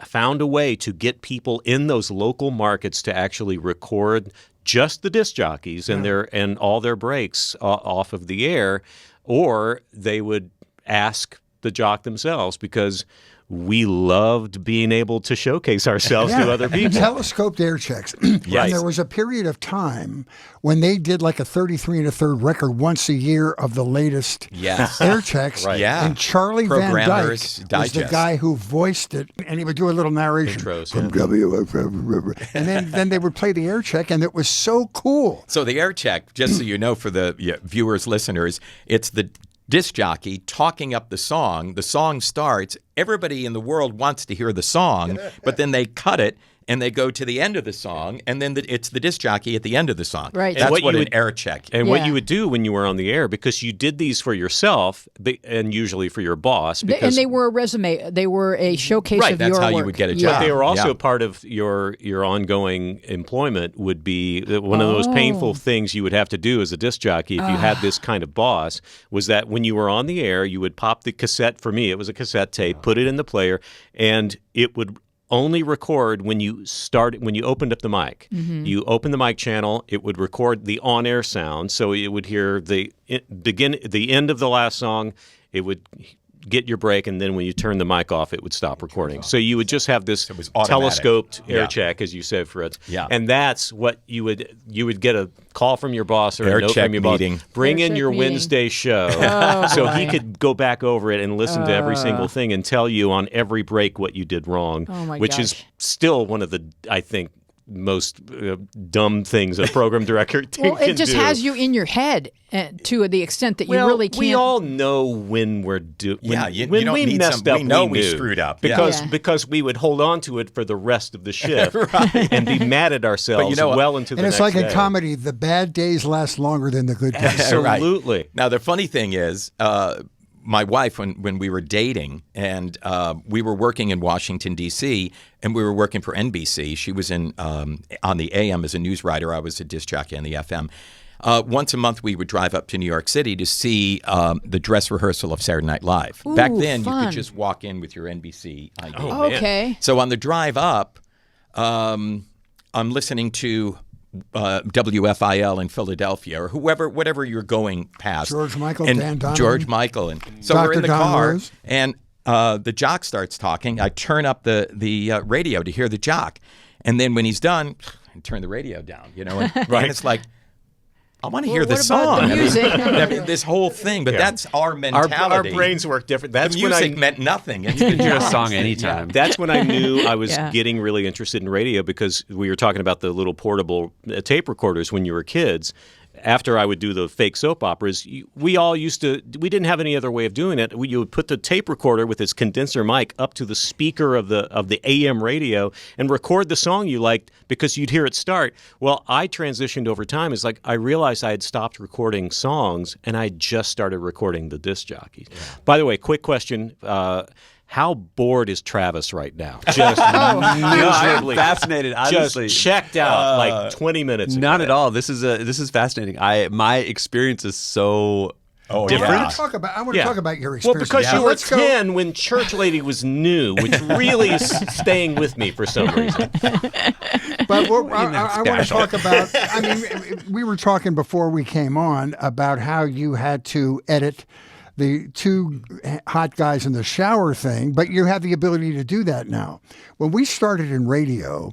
found a way to get people in those local markets to actually record just the disc jockeys and all their breaks off of the air, or they would ask the jock themselves, because we loved being able to showcase ourselves to other people. Telescoped air checks. And there was a period of time when they did like a 33 1/3 record once a year of the latest air checks. Right. Yeah. And Charlie Van Dyke Programmer's was the Digest. guy who voiced it, and he would do a little narration. Intros, From WFM. And then they would play the air check, and it was so cool. So the air check, just so you know, for the viewers, listeners, it's the disc jockey talking up the song. The song starts. Everybody in the world wants to hear the song, but then they cut it and they go to the end of the song, and then it's the disc jockey at the end of the song. Right. That's And what you an would- air check is. And what you would do when you were on the air, because you did these for yourself and usually for your boss. And Because they were a resume. They were a showcase Right, of that's your how you work. would get a Yeah. job. they were also Yeah. part of your ongoing employment. Would be one of those painful things you would have to do as a disc jockey if you had this kind of boss, was that when you were on the air, you would pop the cassette. For me, it was a cassette tape, put it in the player, and it would only record when you opened up the mic. You open the mic channel, it would record the on-air sound, so it would hear the end of the last song. It would get your break, and then when you turn the mic off, it would stop recording. So you would just have this was automatic. telescoped air Yeah. check, as you said, Fritz. Yeah. And that's what you would get a call from your boss or Air a note check from your boss. meeting. Bring Air in check your meeting. Wednesday show. So he could go back over it and listen to every single thing and tell you on every break what you did wrong, Oh, my which is gosh. still one of the, I think, most dumb things a program director Well, can it just do. has you in your head to the extent that you really can't. We all know when we're when don't we need messed some- up. we know we knew. screwed up. because Yeah. because we would hold on to it for the rest of the shift and be mad at ourselves But you know what? well into the And next it's like in day. comedy, the bad days last longer than the good days. Absolutely. Right. Now, the funny thing is, my wife, when we were dating, and we were working in Washington, D.C., and we were working for NBC. She was on the AM as a news writer. I was a disc jockey on the FM. Once a month, we would drive up to New York City to see the dress rehearsal of Saturday Night Live. Back then, you fun. could just walk in with your NBC ID. Oh, man. Okay. So on the drive up, I'm listening to WFIL in Philadelphia, or whatever you're going past. George Michael, and Dan Donovan. George Michael, and so Dr. we're in the Don car, Rose. and the jock starts talking. I turn up the radio to hear the jock, and then when he's done, I turn the radio down. And it's like, I want to hear the what about song. the music? I mean, this whole thing, but that's our Our mentality. brains work different. That's the when music meant nothing. And you could Hear a just song anytime. That's when I knew I was Yeah. getting really interested in radio, because we were talking about the little portable tape recorders when you were kids. After I would do the fake soap operas, we didn't have any other way of doing it. You would put the tape recorder with its condenser mic up to the speaker of the AM radio and record the song you liked, because you'd hear it start. Well, I transitioned over time. It's like I realized I had stopped recording songs and I just started recording the disc jockeys. By the way, quick question. How bored is Travis right now? Just I'm miserably, fascinated. Honestly, just checked out like 20 minutes ago. Not at all. This is fascinating. My experience is so Oh, different. yeah. I want to talk about your Well, experience. because you were Let's go- 10 when Church Lady was new, which really is staying with me for some reason. But I want to talk about, I mean, we were talking before we came on about how you had to edit the two hot guys in the shower thing, but you have the ability to do that now. When we started in radio,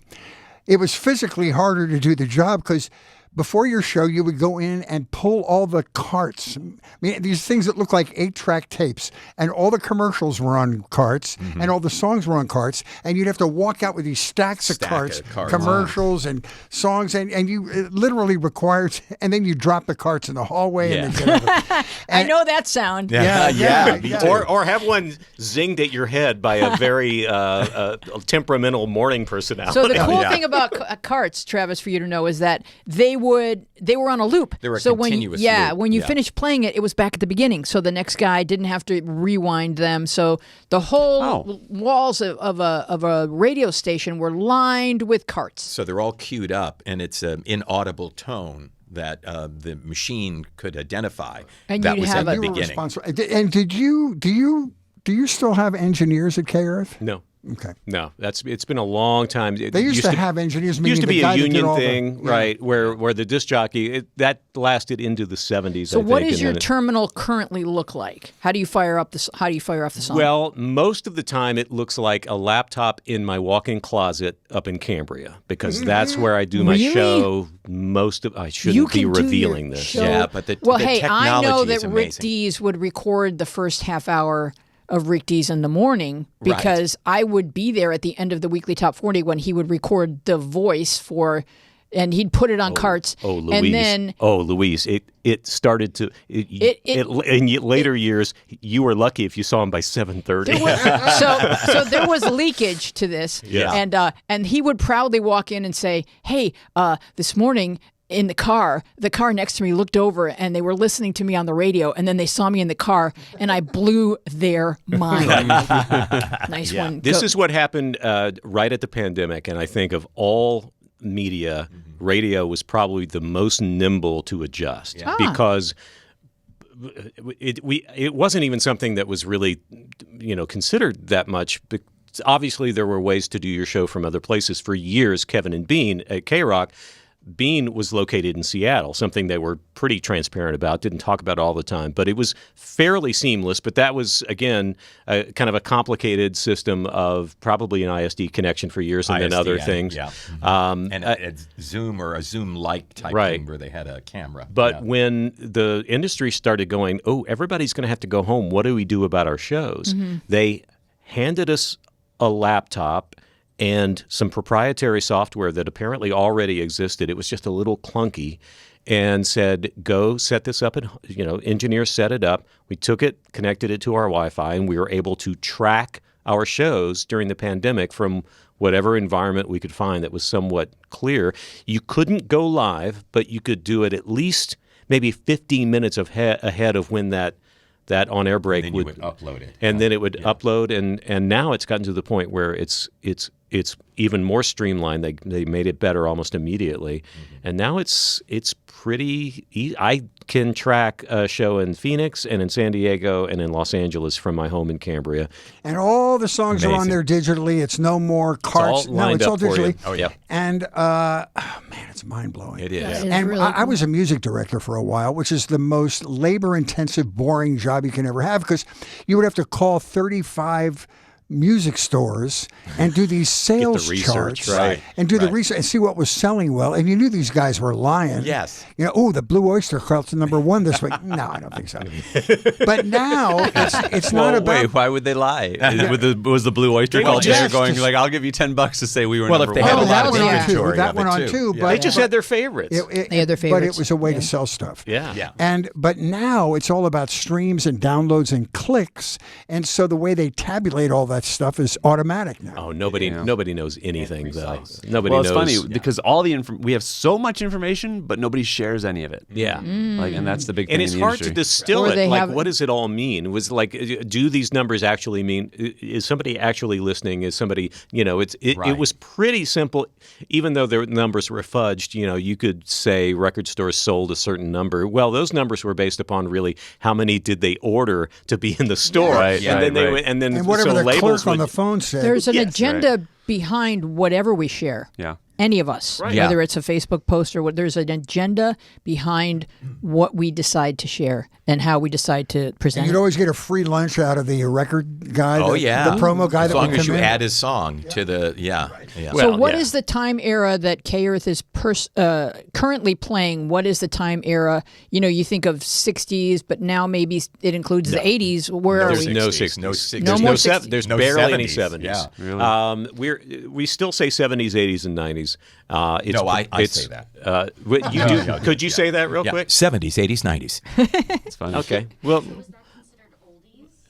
it was physically harder to do the job because before your show, you would go in and pull all the carts. I mean, these things that look like 8-track tapes, and all the commercials were on carts, and all the songs were on carts, and you'd have to walk out with these stacks of carts, commercials and songs, and you literally required, and then you drop the carts in the hallway. And then get out. I know that sound. Yeah. Or have one zinged at your head by a very temperamental morning personality. So the cool thing about carts, Travis, for you to know, is that they were on a loop. They were a so continuous loop. when you finished playing it, it was back at the beginning. So the next guy didn't have to rewind them. So the whole walls of a radio station were lined with carts. So they're all queued up, and it's an inaudible tone that the machine could identify. And that you'd was have at a- the You were beginning. And do you still have engineers at KEARTH? No. Okay. No, it's been a long time. They used to have engineers. It used to meaning be the a guy that did union all the- thing, right? Where the disc jockey that lasted into the 70s. So I what think, does and your then terminal currently look like? How do you fire off the song? Well, most of the time it looks like a laptop in my walk-in closet up in Cambria because that's where I do my Really? show. I shouldn't be can do your revealing this. show- Yeah, but the hey, I technology know is that Rick amazing. Dees would record the first half hour of Rick Dees in the morning because I would be there at the end of the weekly top 40 when he would record the voice and he'd put it on carts. Oh, Louise. And then Louise, it started to. In later years, you were lucky if you saw him by 7:30. so there was leakage to this. Yeah. And he would proudly walk in and say, "Hey, this morning." In the car next to me looked over and they were listening to me on the radio and then they saw me in the car and I blew their mind. Nice one. This is what happened right at the pandemic, and I think of all media, radio was probably the most nimble to adjust because it wasn't even something that was really considered that much. Obviously, there were ways to do your show from other places. For years, Kevin and Bean at K-Rock, Bean was located in Seattle, something they were pretty transparent about, didn't talk about all the time, but it was fairly seamless. But that was, again, kind of a complicated system of probably an ISD connection for years and then other things. Yeah. And a Zoom or a Zoom-like type thing where they had a camera. But when the industry started going, everybody's going to have to go home, what do we do about our shows? They handed us a laptop and some proprietary software that apparently already existed. It was just a little clunky, and said, go set this up. And engineers set it up. We took it, connected it to our Wi-Fi, and we were able to track our shows during the pandemic from whatever environment we could find that was somewhat clear. You couldn't go live, but you could do it at least maybe 15 minutes ahead of when that on-air break would upload it. And then it would upload, and now it's gotten to the point where it's even more streamlined. They made it better almost immediately, and now it's pretty easy. I can track a show in Phoenix and in San Diego and in Los Angeles from my home in Cambria. And all the songs are on there digitally. It's no more carts. It's all lined up for digitally. you. Oh, yeah. And man, it's mind-blowing. It is. That is And really I cool. was a music director for a while, which is the most labor-intensive, boring job you can ever have because you would have to call 35 music stores and do these sales research, charts right, and do the research and see what was selling well. And you knew these guys were lying. Yes. The Blue Oyster Cult's #1 this week. No, I don't think so. But now it's not about. Wait, why would they lie? Was the Blue Oyster Cult just- there going like, I'll give you $10 to say we were number if they one? had a Oh, lot that of went on inventory too. That of went it, on too. too. Yeah. But They just had their favorites. They had their But favorites. it was a way to sell stuff. Yeah. But now it's all about streams and downloads and clicks. And so the way they tabulate all that stuff is automatic now. Oh, nobody knows anything though. Nobody Well, knows. it's funny because all the we have so much information, but nobody shares any of it. Yeah. Like, and that's the big thing. And it's in the hard to industry. distill Or it. they Like, have- what does it all mean? Was like, do these numbers actually mean? Is somebody actually listening? Is somebody? It was pretty simple. Even though the numbers were fudged, you could say record stores sold a certain number. Well, those numbers were based upon really how many did they order to be in the store, Right, and then right, they right. would, and then And whatever so the labels clerk on would- the phone said. There's an Yes, agenda behind whatever we share. Yeah. Any of us, Right. whether it's a Facebook post or what, there's an agenda behind what we decide to share and how we decide to present You'd it. always get a free lunch out of the record guy. Oh, the promo guy as that long would as come you in. add his song to the yeah. So Well, what yeah. is the time era that KEARTH is currently playing? What is the time era? You think of 60s, but now maybe it includes the 80s. Where are There's we? no 60s, 60s. no 60s. No There's more no 60s. There's No barely any 70s. 70s. Yeah. Really? We still say 70s, 80s, and 90s. No, I say that. You do? Could you say that real Yeah. quick? 70s, 80s, 90s. It's funny. Okay. Well,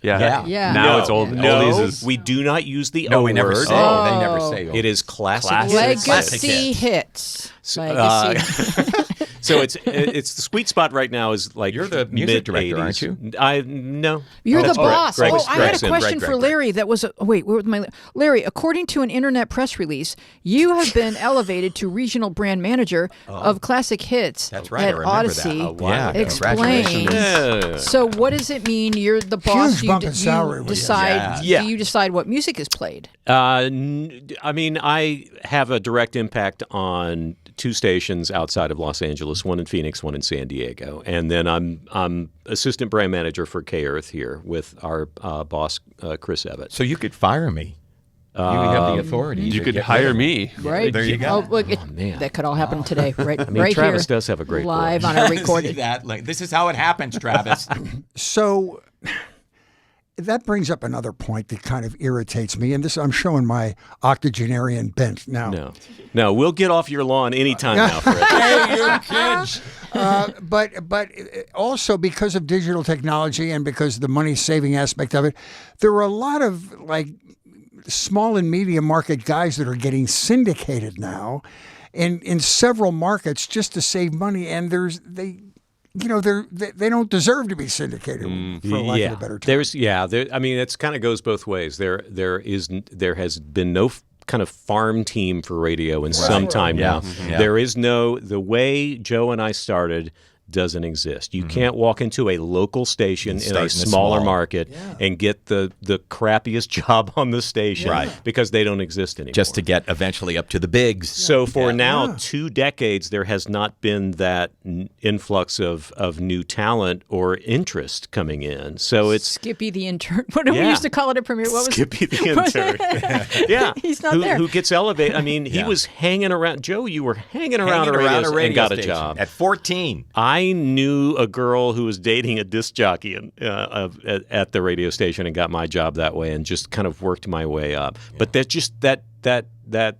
Yeah. Yeah. Now no, it's old. No, Oldies is we do not use the No, O we never word. say. Oh. They never say. It is classic. Classic. Legacy hits. hits. Uh, Legacy. So it's the sweet spot right now is like You're the music director, aren't mid-80s. No. You're the That's Greg. boss. Greg- I had a Greg's in. question for Larry. That was wait. Where was my Larry? According to an internet press release, you have been elevated to regional brand manager of classic hits That's right, I at remember that. Odyssey. A while ago. Explain. Congratulations. Yeah. So, what does it mean? You're the boss. Huge bump in salary with decide. Yeah. Do you decide what music is played? I mean, I have a direct impact on two stations outside of Los Angeles, one in Phoenix, one in San Diego, and then I'm assistant brand manager for KEARTH here with our boss Chris Evett. So you could fire me. You have the authority. You to could get hire rid of me. Right. There you go. Oh, look, man. that could all happen today, right? I mean, right Travis here, does have a great live voice. on our See recorded. that? Like, this is how it happens, Travis. So that brings up another point that kind of irritates me, and this I'm showing my octogenarian bent now. No, we'll get off your lawn anytime now, Fred. Hey, you kids. But also because of digital technology and because of the money saving aspect of it, there are a lot of like small and medium market guys that are getting syndicated now in several markets just to save money, and they don't deserve to be syndicated for lack of a better term. I mean, it kind of goes both ways. There has been no kind of farm team for radio in some time now. Yeah. There is the way Joe and I started doesn't exist. You can't walk into a local station in a smaller market and get the crappiest job on the station because they don't exist anymore. Just to get eventually up to the bigs. So for now, 2 decades, there has not been that influx of new talent or interest coming in. So it's Skippy the intern. What do we used to call it at Premiere? What was Skippy the intern. Yeah, He's not there. Who gets elevated? I mean, he was hanging around. Joe, you were hanging around a radio and got a station job. at 14. I knew a girl who was dating a disc jockey at the radio station and got my job that way and just kind of worked my way up. But that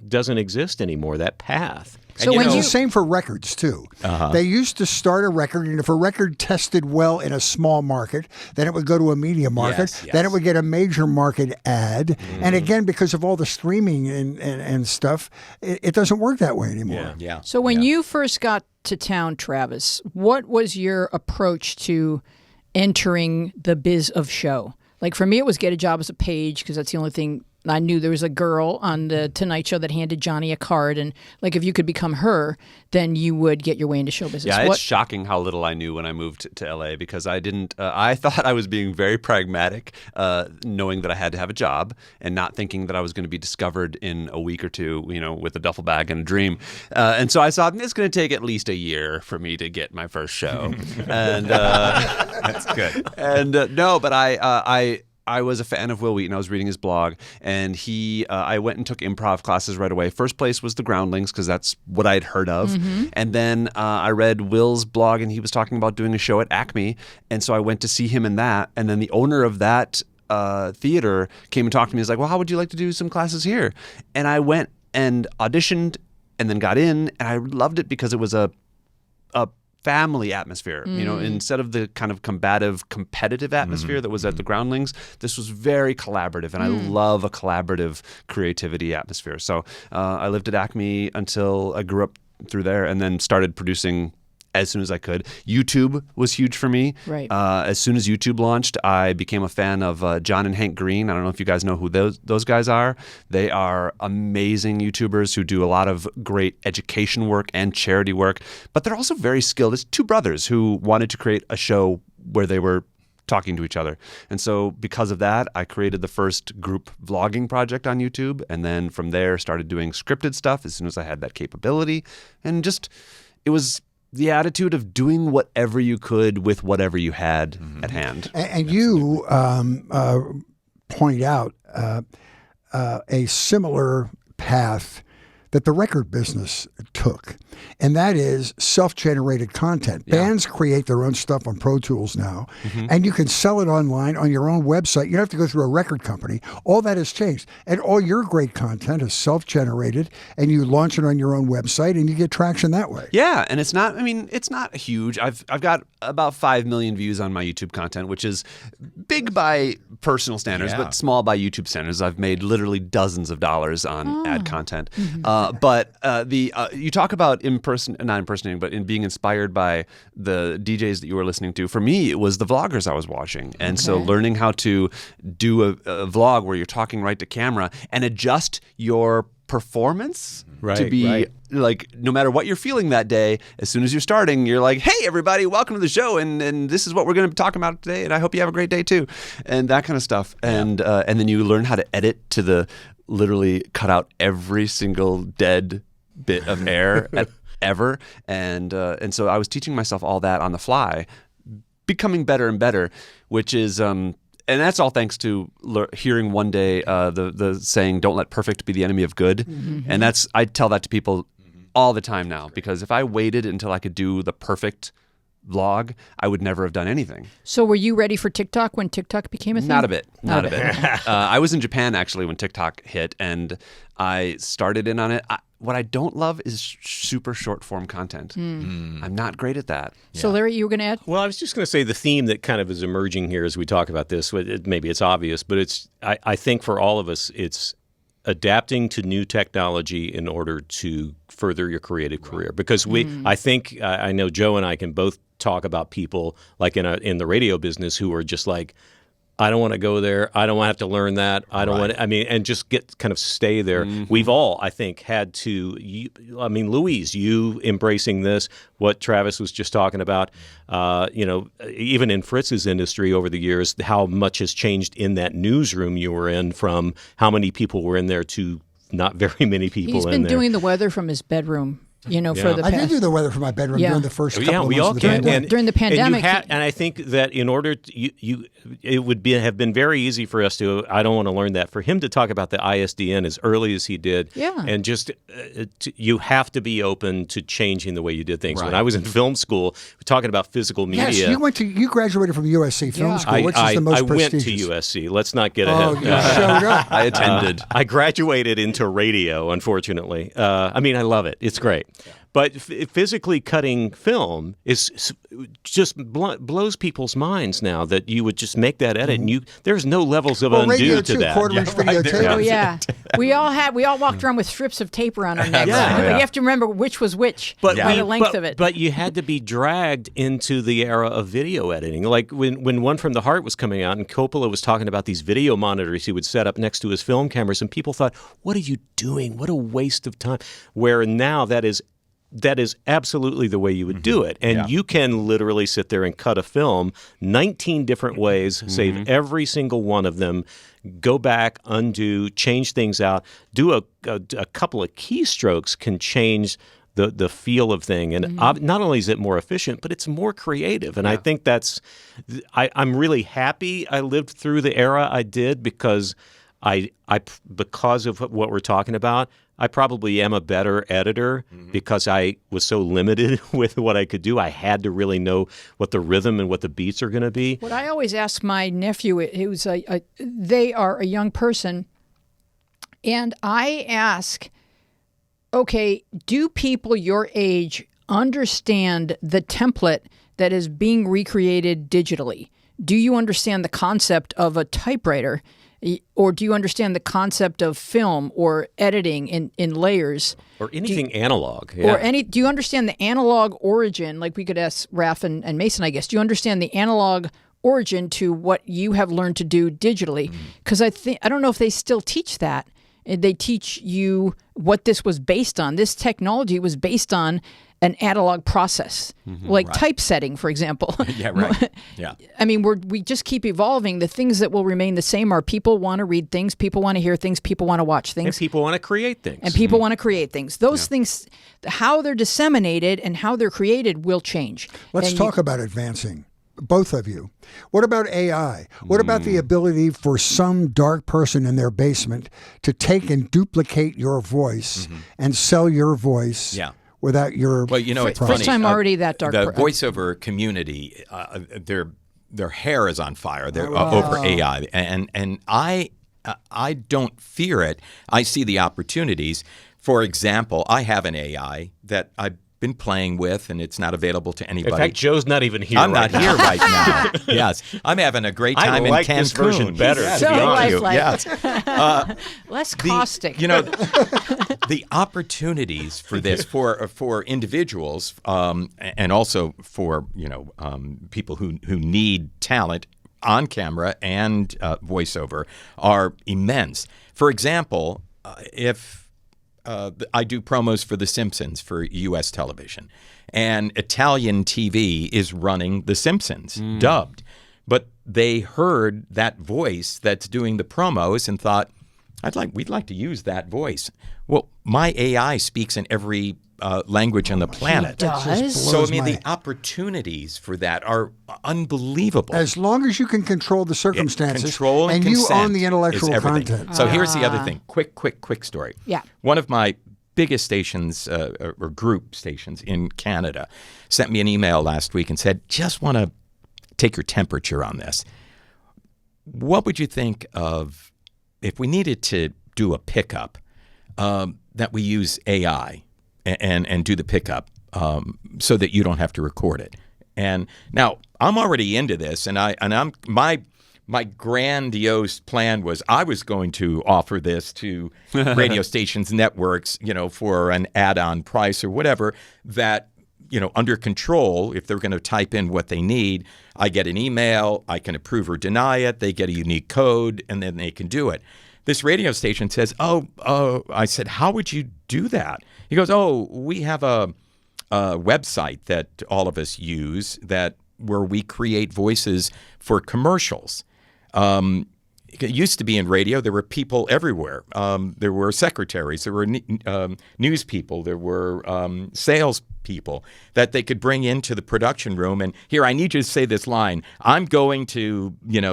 doesn't exist anymore, that path. So And when it's you the same for records too. They used to start a record, and if a record tested well in a small market, then it would go to a media market. Yes. Then it would get a major market ad. And again, because of all the streaming and stuff, it doesn't work that way anymore. Yeah. So when you first got to town, Travis, what was your approach to entering the biz of show? Like for me, it was get a job as a page because that's the only thing. I knew there was a girl on the Tonight Show that handed Johnny a card, and like if you could become her, then you would get your way into show business. Yeah, it's shocking how little I knew when I moved to LA because I didn't. I thought I was being very pragmatic, knowing that I had to have a job and not thinking that I was going to be discovered in a week or two, with a duffel bag and a dream. And so I thought it's going to take at least a year for me to get my first show. And That's good. and no, but I was a fan of Wil Wheaton. I was reading his blog, and I went and took improv classes right away. First place was the Groundlings because that's what I'd heard of. And then I read Will's blog, and he was talking about doing a show at Acme. And so I went to see him in that. And then the owner of that theater came and talked to me. He was like, well, how would you like to do some classes here? And I went and auditioned and then got in, and I loved it because it was a family atmosphere. Instead of the kind of combative, competitive atmosphere that was at the Groundlings, this was very collaborative, and I love a collaborative creativity atmosphere. So I lived at Acme until I grew up through there, and then started producing as soon as I could. YouTube was huge for me. Right. As soon as YouTube launched, I became a fan of John and Hank Green. I don't know if you guys know who those guys are. They are amazing YouTubers who do a lot of great education work and charity work, but they're also very skilled. It's two brothers who wanted to create a show where they were talking to each other. And so because of that, I created the first group vlogging project on YouTube, and then from there started doing scripted stuff as soon as I had that capability. And just, it was the attitude of doing whatever you could with whatever you had at hand. And you point out a similar path that the record business took, and that is self-generated content. Yeah. Bands create their own stuff on Pro Tools now, and you can sell it online on your own website. You don't have to go through a record company. All that has changed, and all your great content is self-generated, and you launch it on your own website, and you get traction that way. Yeah, and it's not huge. I've got about 5 million views on my YouTube content, which is big by personal standards, but small by YouTube standards. I've made literally dozens of dollars on ad content. But you talk about not impersonating, but in being inspired by the DJs that you were listening to. For me, it was the vloggers I was watching. And so learning how to do a vlog where you're talking right to camera and adjust your performance to be like, no matter what you're feeling that day, as soon as you're starting, you're like, hey, everybody, welcome to the show. And this is what we're going to be talking about today. And I hope you have a great day, too. And that kind of stuff. And then you learn how to edit to the literally cut out every single dead bit of air ever. And so I was teaching myself all that on the fly, becoming better and better, which is... and that's all thanks to hearing one day the saying, don't let perfect be the enemy of good. And I tell that to people all the time now, because if I waited until I could do the perfect vlog, I would never have done anything. So were you ready for TikTok when TikTok became a thing? Not a bit. I was in Japan actually when TikTok hit, and I started in on it. What I don't love is super short form content. I'm not great at that. So Larry, you were going to add? Well, I was just going to say the theme that kind of is emerging here as we talk about this, maybe it's obvious, but I think for all of us, it's adapting to new technology in order to further your creative career. Because I know Joe and I can both talk about people like in the radio business who are just like, I don't want to go there. I don't want to have to learn that. I don't want to, and just stay there. We've all, I think, had to, Louise, you embracing this, what Travis was just talking about, even in Fritz's industry over the years, how much has changed in that newsroom you were in, from how many people were in there to not very many people in there. He's been doing the weather from his bedroom. For the past. I did do the weather from my bedroom during the first couple of months of the pandemic. During the pandemic. And I think that in order to, it would have been very easy for us to, I don't want to learn that, for him to talk about the ISDN as early as he did. Yeah. And just, you have to be open to changing the way you did things. When I was in film school, we're talking about physical media. Yes, you graduated from USC Film School, which is the most prestigious. I went to USC. Let's not get ahead. You showed up. I attended. I graduated into radio, unfortunately. I love it. It's great. Yeah. But physically cutting film just blows people's minds now, that you would just make that edit, and there's no levels of undo to that. Quarter-inch video tape. Oh yeah, we all walked around with strips of tape around our necks. You have to remember which was which by the length of it. But you had to be dragged into the era of video editing. Like when One from the Heart was coming out, and Coppola was talking about these video monitors he would set up next to his film cameras, and people thought, "What are you doing? What a waste of time." Where now that is absolutely the way you would do it. And you can literally sit there and cut a film 19 different ways, save every single one of them, go back, undo, change things out, do a couple of keystrokes can change the feel of thing. And not only is it more efficient, but it's more creative. And I think I'm really happy I lived through the era I did, because because of what we're talking about, I probably am a better editor because I was so limited with what I could do. I had to really know what the rhythm and what the beats are going to be. What I always ask my nephew, who's they are a young person, and I ask, okay, do people your age understand the template that is being recreated digitally? Do you understand the concept of a typewriter, or do you understand the concept of film or editing in layers? Or anything analog. Or do you understand the analog origin? Like we could ask Raph and Mason, I guess. Do you understand the analog origin to what you have learned to do digitally? Because I don't know if they still teach that. They teach you what this was based on. This technology was based on an analog process, like typesetting, for example. Yeah, right. Yeah. I mean, we just keep evolving. The things that will remain the same are people want to read things, people want to hear things, people want to watch things. And people want to create things. And people want to create things. Those things, how they're disseminated and how they're created will change. Let's talk about advancing. Both of you. What about AI? What about the ability for some dark person in their basement to take and duplicate your voice and sell your voice without your... Well, it's funny. First time already that dark. The voiceover community, their hair is on fire. They're over AI, and I don't fear it. I see the opportunities. For example, I have an AI that I've been playing with, and it's not available to anybody. In fact, Joe's not even here. I'm not here right now. Yes, I'm having a great time in Cancun. This version better. So lifelike. Yes, less caustic. The opportunities for this for individuals, and also for people who need talent on camera and voiceover are immense. For example, if I do promos for The Simpsons for U.S. television, and Italian TV is running The Simpsons dubbed. But they heard that voice that's doing the promos and thought, we'd like to use that voice. Well, my AI speaks in every language on the planet. So, the opportunities for that are unbelievable. As long as you can control the circumstances control and you own the intellectual content. So here's the other thing. Quick story. Yeah. One of my biggest stations or group stations in Canada sent me an email last week and said, just want to take your temperature on this. What would you think of if we needed to do a pickup that we use AI and do the pickup so that you don't have to record it? And now I'm already into this, and my grandiose plan was I was going to offer this to radio stations, networks, for an add-on price or whatever that, under control. If they're going to type in what they need, I get an email, I can approve or deny it, they get a unique code, and then they can do it. This radio station says, I said, how would you do that? He goes, we have a website that all of us use where we create voices for commercials. It used to be in radio. There were people everywhere. There were secretaries. There were news people. There were sales people that they could bring into the production room. And here, I need you to say this line. I'm going to,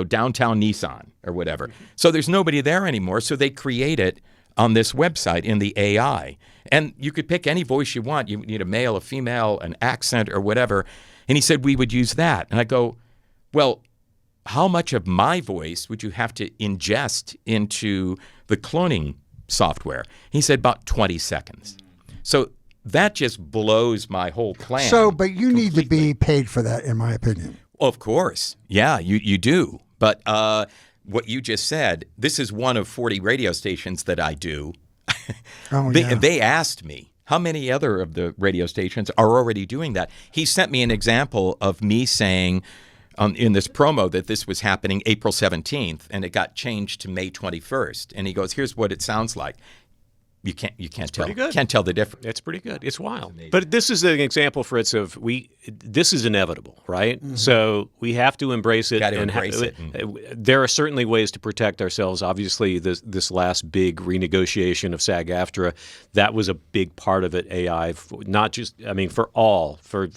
downtown Nissan or whatever. So there's nobody there anymore. So they create it on this website in the AI. And you could pick any voice you want. You need a male, a female, an accent or whatever. And he said, we would use that. And I go, well, how much of my voice would you have to ingest into the cloning software? He said about 20 seconds. So that just blows my whole plan. But you completely need to be paid for that, in my opinion. Of course. Yeah, you do. But what you just said, this is one of 40 radio stations that I do. They asked me, how many other of the radio stations are already doing that? He sent me an example of me saying in this promo that this was happening April 17th, and it got changed to May 21st. And he goes, here's what it sounds like. You can't tell. Can't tell the difference. It's pretty good. It's wild. But this is an example, Fritz, of this is inevitable, right? Mm-hmm. So we have to embrace it. Got to embrace it. There are certainly ways to protect ourselves. Obviously, this last big renegotiation of SAG-AFTRA, that was a big part of it. AI, not just for all, for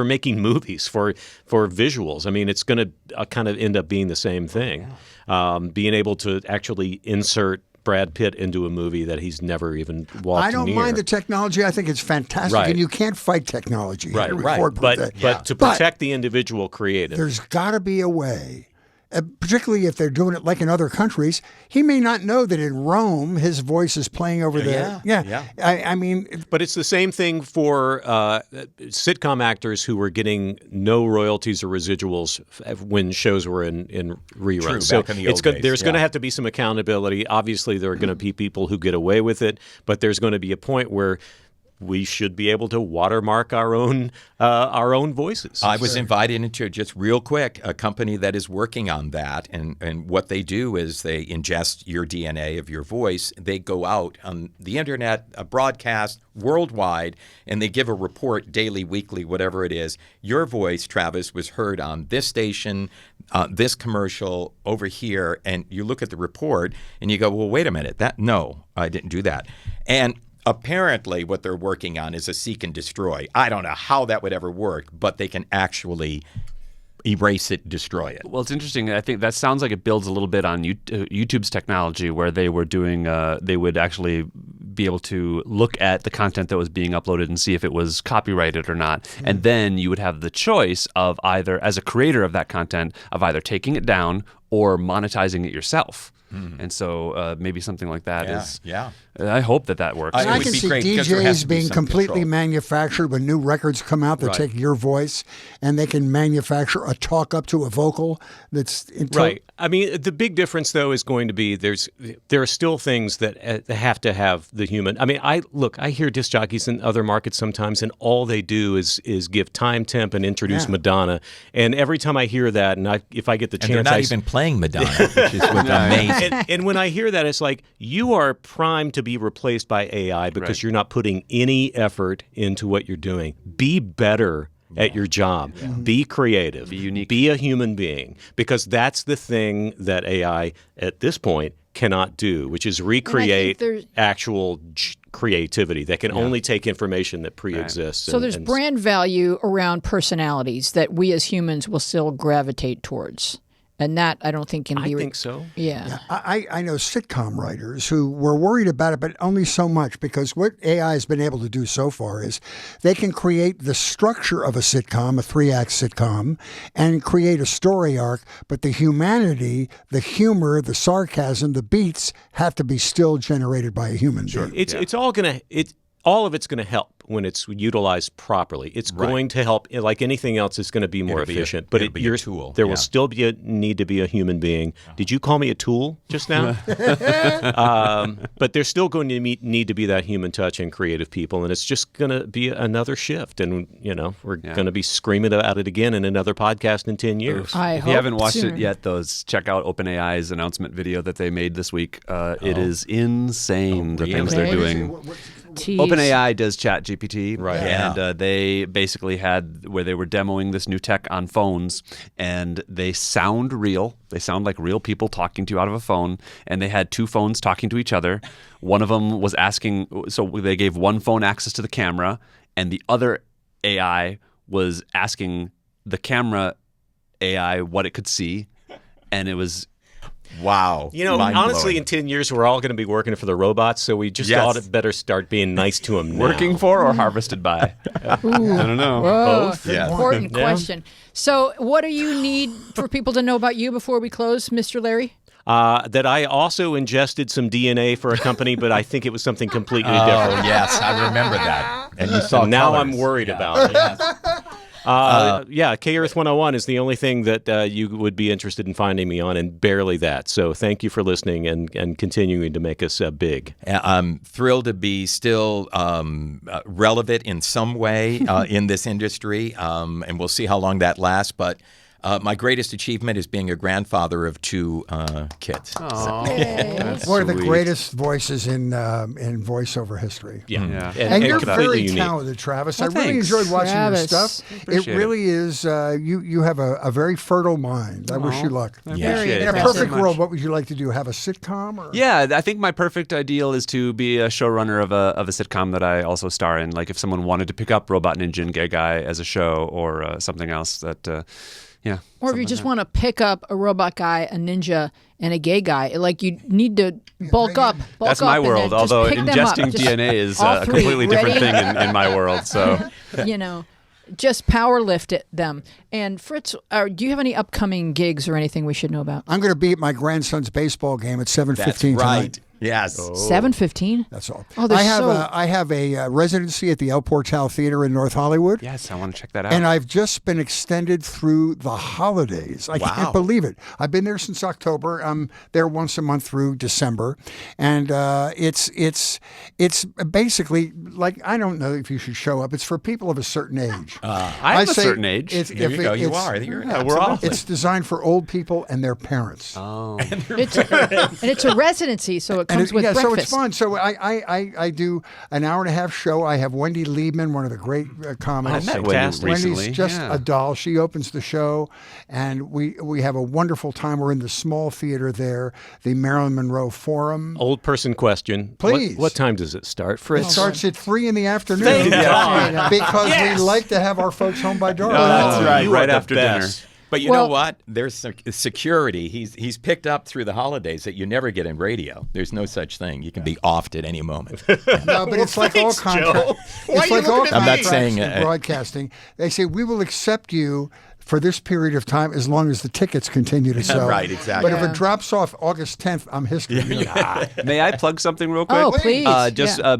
making movies, for visuals. It's going to kind of end up being the same thing. Being able to actually insert Brad Pitt into a movie that he's never even walked near. I don't mind the technology. I think it's fantastic, and you can't fight technology. Right. But to protect the individual creative, there's got to be a way particularly if they're doing it like in other countries, he may not know that in Rome his voice is playing over there. Yeah. I mean, But it's the same thing for sitcom actors who were getting no royalties or residuals when shows were in reruns. True, So back in the old days, there's going to yeah. have to be some accountability. Obviously, there are going to be people who get away with it, but there's going to be a point where we should be able to watermark our own voices. I was invited into, just real quick, a company that is working on that. And what they do is they ingest your DNA of your voice. They go out on the internet, a broadcast worldwide, and they give a report daily, weekly, whatever it is. Your voice, Travis, was heard on this station, this commercial over here. And you look at the report and you go, well, wait a minute. No, I didn't do that. And apparently, what they're working on is a seek and destroy. I don't know how that would ever work, but they can actually erase it, destroy it. Well, it's interesting. I think that sounds like it builds a little bit on YouTube's technology, where they were doing, they would actually be able to look at the content that was being uploaded and see if it was copyrighted or not. And then you would have the choice of either, as a creator of that content, of either taking it down or monetizing it yourself. And so maybe something like that is. Yeah. I hope that works. And It I would can be see great because there has DJs to be being some completely control. manufactured when new records come out that take your voice, and they can manufacture a talk up to a vocal that's Right. I mean, the big difference, though, is going to be there are still things that have to have the human. I mean, I hear disc jockeys in other markets sometimes, and all they do is give time temp and introduce Madonna. And every time I hear that, and if I get the And chance, they're not even playing Madonna, which is what's amazing. and when I hear that, it's like you are primed to be replaced by AI because you're not putting any effort into what you're doing. Be better at your job. Be creative. Be unique. Be a human being, because that's the thing that AI at this point cannot do, which is recreate actual creativity that can only take information that pre-exists. So there's brand value around personalities that we as humans will still gravitate towards. And that I don't think can be. I think so. Yeah. I know sitcom writers who were worried about it, but only so much, because what AI has been able to do so far is they can create the structure of a sitcom, a 3-act sitcom, and create a story arc, but the humanity, the humor, the sarcasm, the beats have to be still generated by a human being. It's all going to all of it's going to help when it's utilized properly. It's going to help. Like anything else, it's going to be more efficient. But it'll be a tool. There will still need to be a human being. Did you call me a tool just now? But there's still going to need to be that human touch and creative people, and it's just going to be another shift. And we're going to be screaming about it again in another podcast in 10 years. If you haven't watched it yet, check out OpenAI's announcement video that they made this week. It is insane, the things they're doing. OpenAI does ChatGPT, Right. And they basically had where they were demoing this new tech on phones, and they sound real. They sound like real people talking to you out of a phone, and they had two phones talking to each other. One of them was asking, so they gave one phone access to the camera, and the other AI was asking the camera AI what it could see, and it was... Wow. Honestly, in 10 years, we're all going to be working for the robots, so we just ought to better start being nice to them now. Working for or harvested by? I don't know. Whoa, Both. important question. So what do you need for people to know about you before we close, Mr. Larry? That I also ingested some DNA for a company, but I think it was something completely different. Yes, I remember that. And you saw Now colors. I'm worried about it. KEARTH 101 is the only thing that you would be interested in finding me on, and barely that. So thank you for listening and continuing to make us big. I'm thrilled to be still relevant in some way in this industry, and we'll see how long that lasts. But my greatest achievement is being a grandfather of 2 kids. One of the greatest voices in voiceover history. Yeah. And you're completely very unique. talented, Travis. Well, I really thanks. enjoyed watching Travis. your stuff. It Appreciate it. really is. You have a very fertile mind. I wish you luck. Very In a impressive. perfect world, what would you like to do? Have a sitcom? Or? Yeah, I think my perfect ideal is to be a showrunner of a sitcom that I also star in. Like if someone wanted to pick up Robot Ninja and Gay Guy as a show, or something else that, yeah. Or if you just want to pick up a robot guy, a ninja, and a gay guy, like you need to bulk up. That's my and then world. just Although pick them up. ingesting Just DNA is all a three. completely different Ready? thing in my world. So You know. just power lift them. And Fritz, do you have any upcoming gigs or anything we should know about? I'm going to be at my grandson's baseball game at 7:15 That's tonight. right. Yes. 7:15. That's all. Oh, I have a residency at the El Portal Theater in North Hollywood. Yes, I want to check that out. And I've just been extended through the holidays. I can't believe it. I've been there since October. I'm there once a month through December, and it's basically like, I don't know if you should show up. It's for people of a certain age. I have a certain age. There you go. You are. We're all. It's designed for old people and their parents. Oh. And it's a residency, so it comes with breakfast. So it's fun. So I do an hour and a half show. I have Wendy Liebman, one of the great comics. I met Wendy recently. Wendy's just a doll. She opens the show, and we have a wonderful time. We're in the small theater there, the Marilyn Monroe Forum. Old person question. Please. What time does it start, Fritz? It starts at 3 in the afternoon. Thank God. Because we like to have our folks home by dark. That's right. You are Right the after dinner. best. But you know what? There's security. He's picked up through the holidays that you never get in radio. There's no such thing. You can be offed at any moment. No, but it's like all contracts. It's like all contracts in broadcasting. They say, we will accept you for this period of time as long as the tickets continue to sell. Right, exactly. But if it drops off August 10th, I'm history. May I plug something real quick? Oh, please.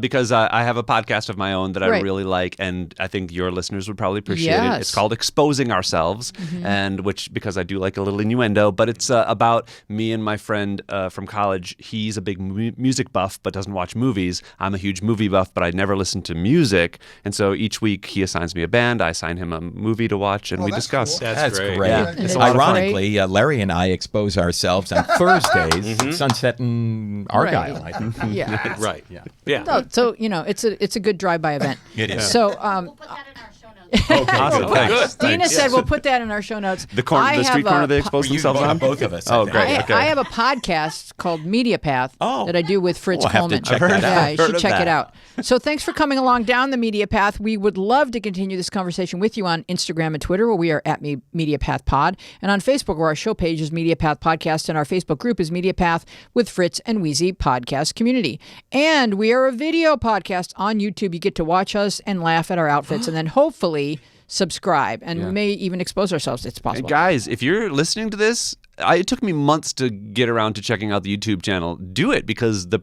Because I have a podcast of my own that I really like, and I think your listeners would probably appreciate it. It's called Exposing Ourselves, and because I do like a little innuendo, but it's about me and my friend from college. He's a big music buff, but doesn't watch movies. I'm a huge movie buff, but I never listen to music. And so each week he assigns me a band, I assign him a movie to watch, and we discuss. Cool. That's great. Yeah. It's Ironically, Larry and I expose ourselves on Thursdays, Sunset in Argyle, I think. Yeah. Right. Yeah. No, so it's a good drive-by event. It is. So We'll put that in our show notes. Okay, Awesome. good. Thanks. Dina said we'll put that in our show notes. The street corner they expose themselves on? Both of us. Oh, I think. great. Okay. I have a podcast called Media Path that I do with Fritz We'll have to Coleman. check that out. Yeah, you Heard should of check that. it out. So thanks for coming along down the Media Path. We would love to continue this conversation with you on Instagram and Twitter, where we are at Media Path Pod, and on Facebook, where our show page is Media Path Podcast, and our Facebook group is Media Path with Fritz and Weezy Podcast Community. And we are a video podcast on YouTube. You get to watch us and laugh at our outfits, and then hopefully subscribe, and we may even expose ourselves. It's possible. Guys, if you're listening to this, it took me months to get around to checking out the YouTube channel. Do it, because the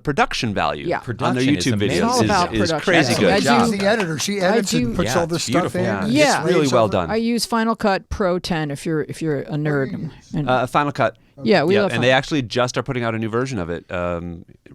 production value on their Production is YouTube amazing. It's all about videos is production. crazy Yeah. good. I She's do- the editor. She edits and puts Yeah, all this it's stuff beautiful. in. Yeah. It's really well done. I use Final Cut Pro 10 if you're a nerd. And, Final Cut. yeah, we love and they actually just are putting out a new version of it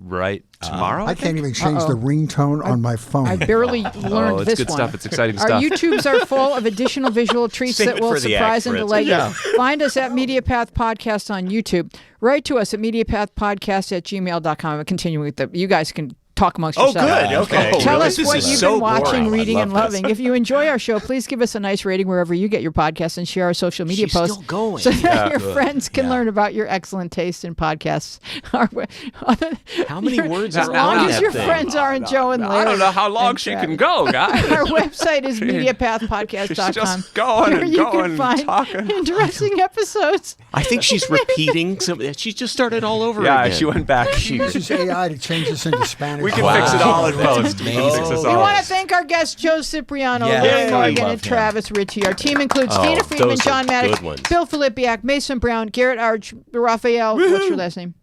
right tomorrow. I can't even change the ringtone on my phone. I barely learned it's this good one. stuff. It's exciting Our stuff. YouTubes are full of additional visual treats Save that it will for the surprise act, and Fritz. delight Yeah. you. Find us at MediaPath Podcast on YouTube. Write to us at MediaPathPodcast@gmail.com. And continuing with you guys can talk amongst Oh, yourselves. good. Okay. Tell Really? us This what is you've so been watching, boring. reading, I and love this. loving. If you enjoy our show, please give us a nice rating wherever you get your podcasts and share our social media She's posts still going. so that your friends can learn about your excellent taste in podcasts. How many words As are long on as that your thing? friends aren't Joe and Larry. I don't know how long and she Travis. can go, guys. Our website is MediaPathPodcast.com. She's just going where and you going can and find talking. interesting episodes. I think she's repeating some. She just started all over Yeah, again. she went back. She uses AI to change this into Spanish. We can Wow. fix it all in post. amazing. Fix us We all. want to thank our guests, Joe Cipriano, Yeah, Larry we Morgan, love and him. Travis Richey. Our team includes Oh, Dina Friedman, those are John Maddox, good ones. Bill Filipiak, Mason Brown, Garrett Arch, Raphael, what's your last name?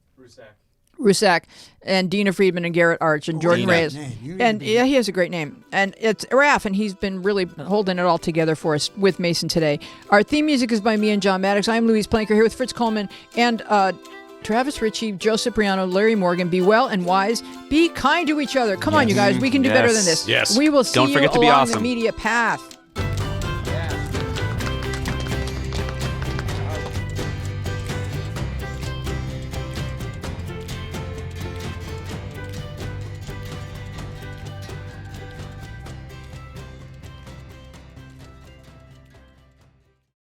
Rusak, and Dina Friedman and Garrett Arch and Jordan Dina. Reyes. And yeah, he has a great name. And it's Raph, and he's been really holding it all together for us with Mason today. Our theme music is by me and John Maddox. I'm Louise Planker here with Fritz Coleman and Travis Richey, Joe Cipriano, Larry Morgan. Be well and wise. Be kind to each other. Come on, you guys. We can do better than this. Yes. We will see Don't you forget to be along awesome. the media path.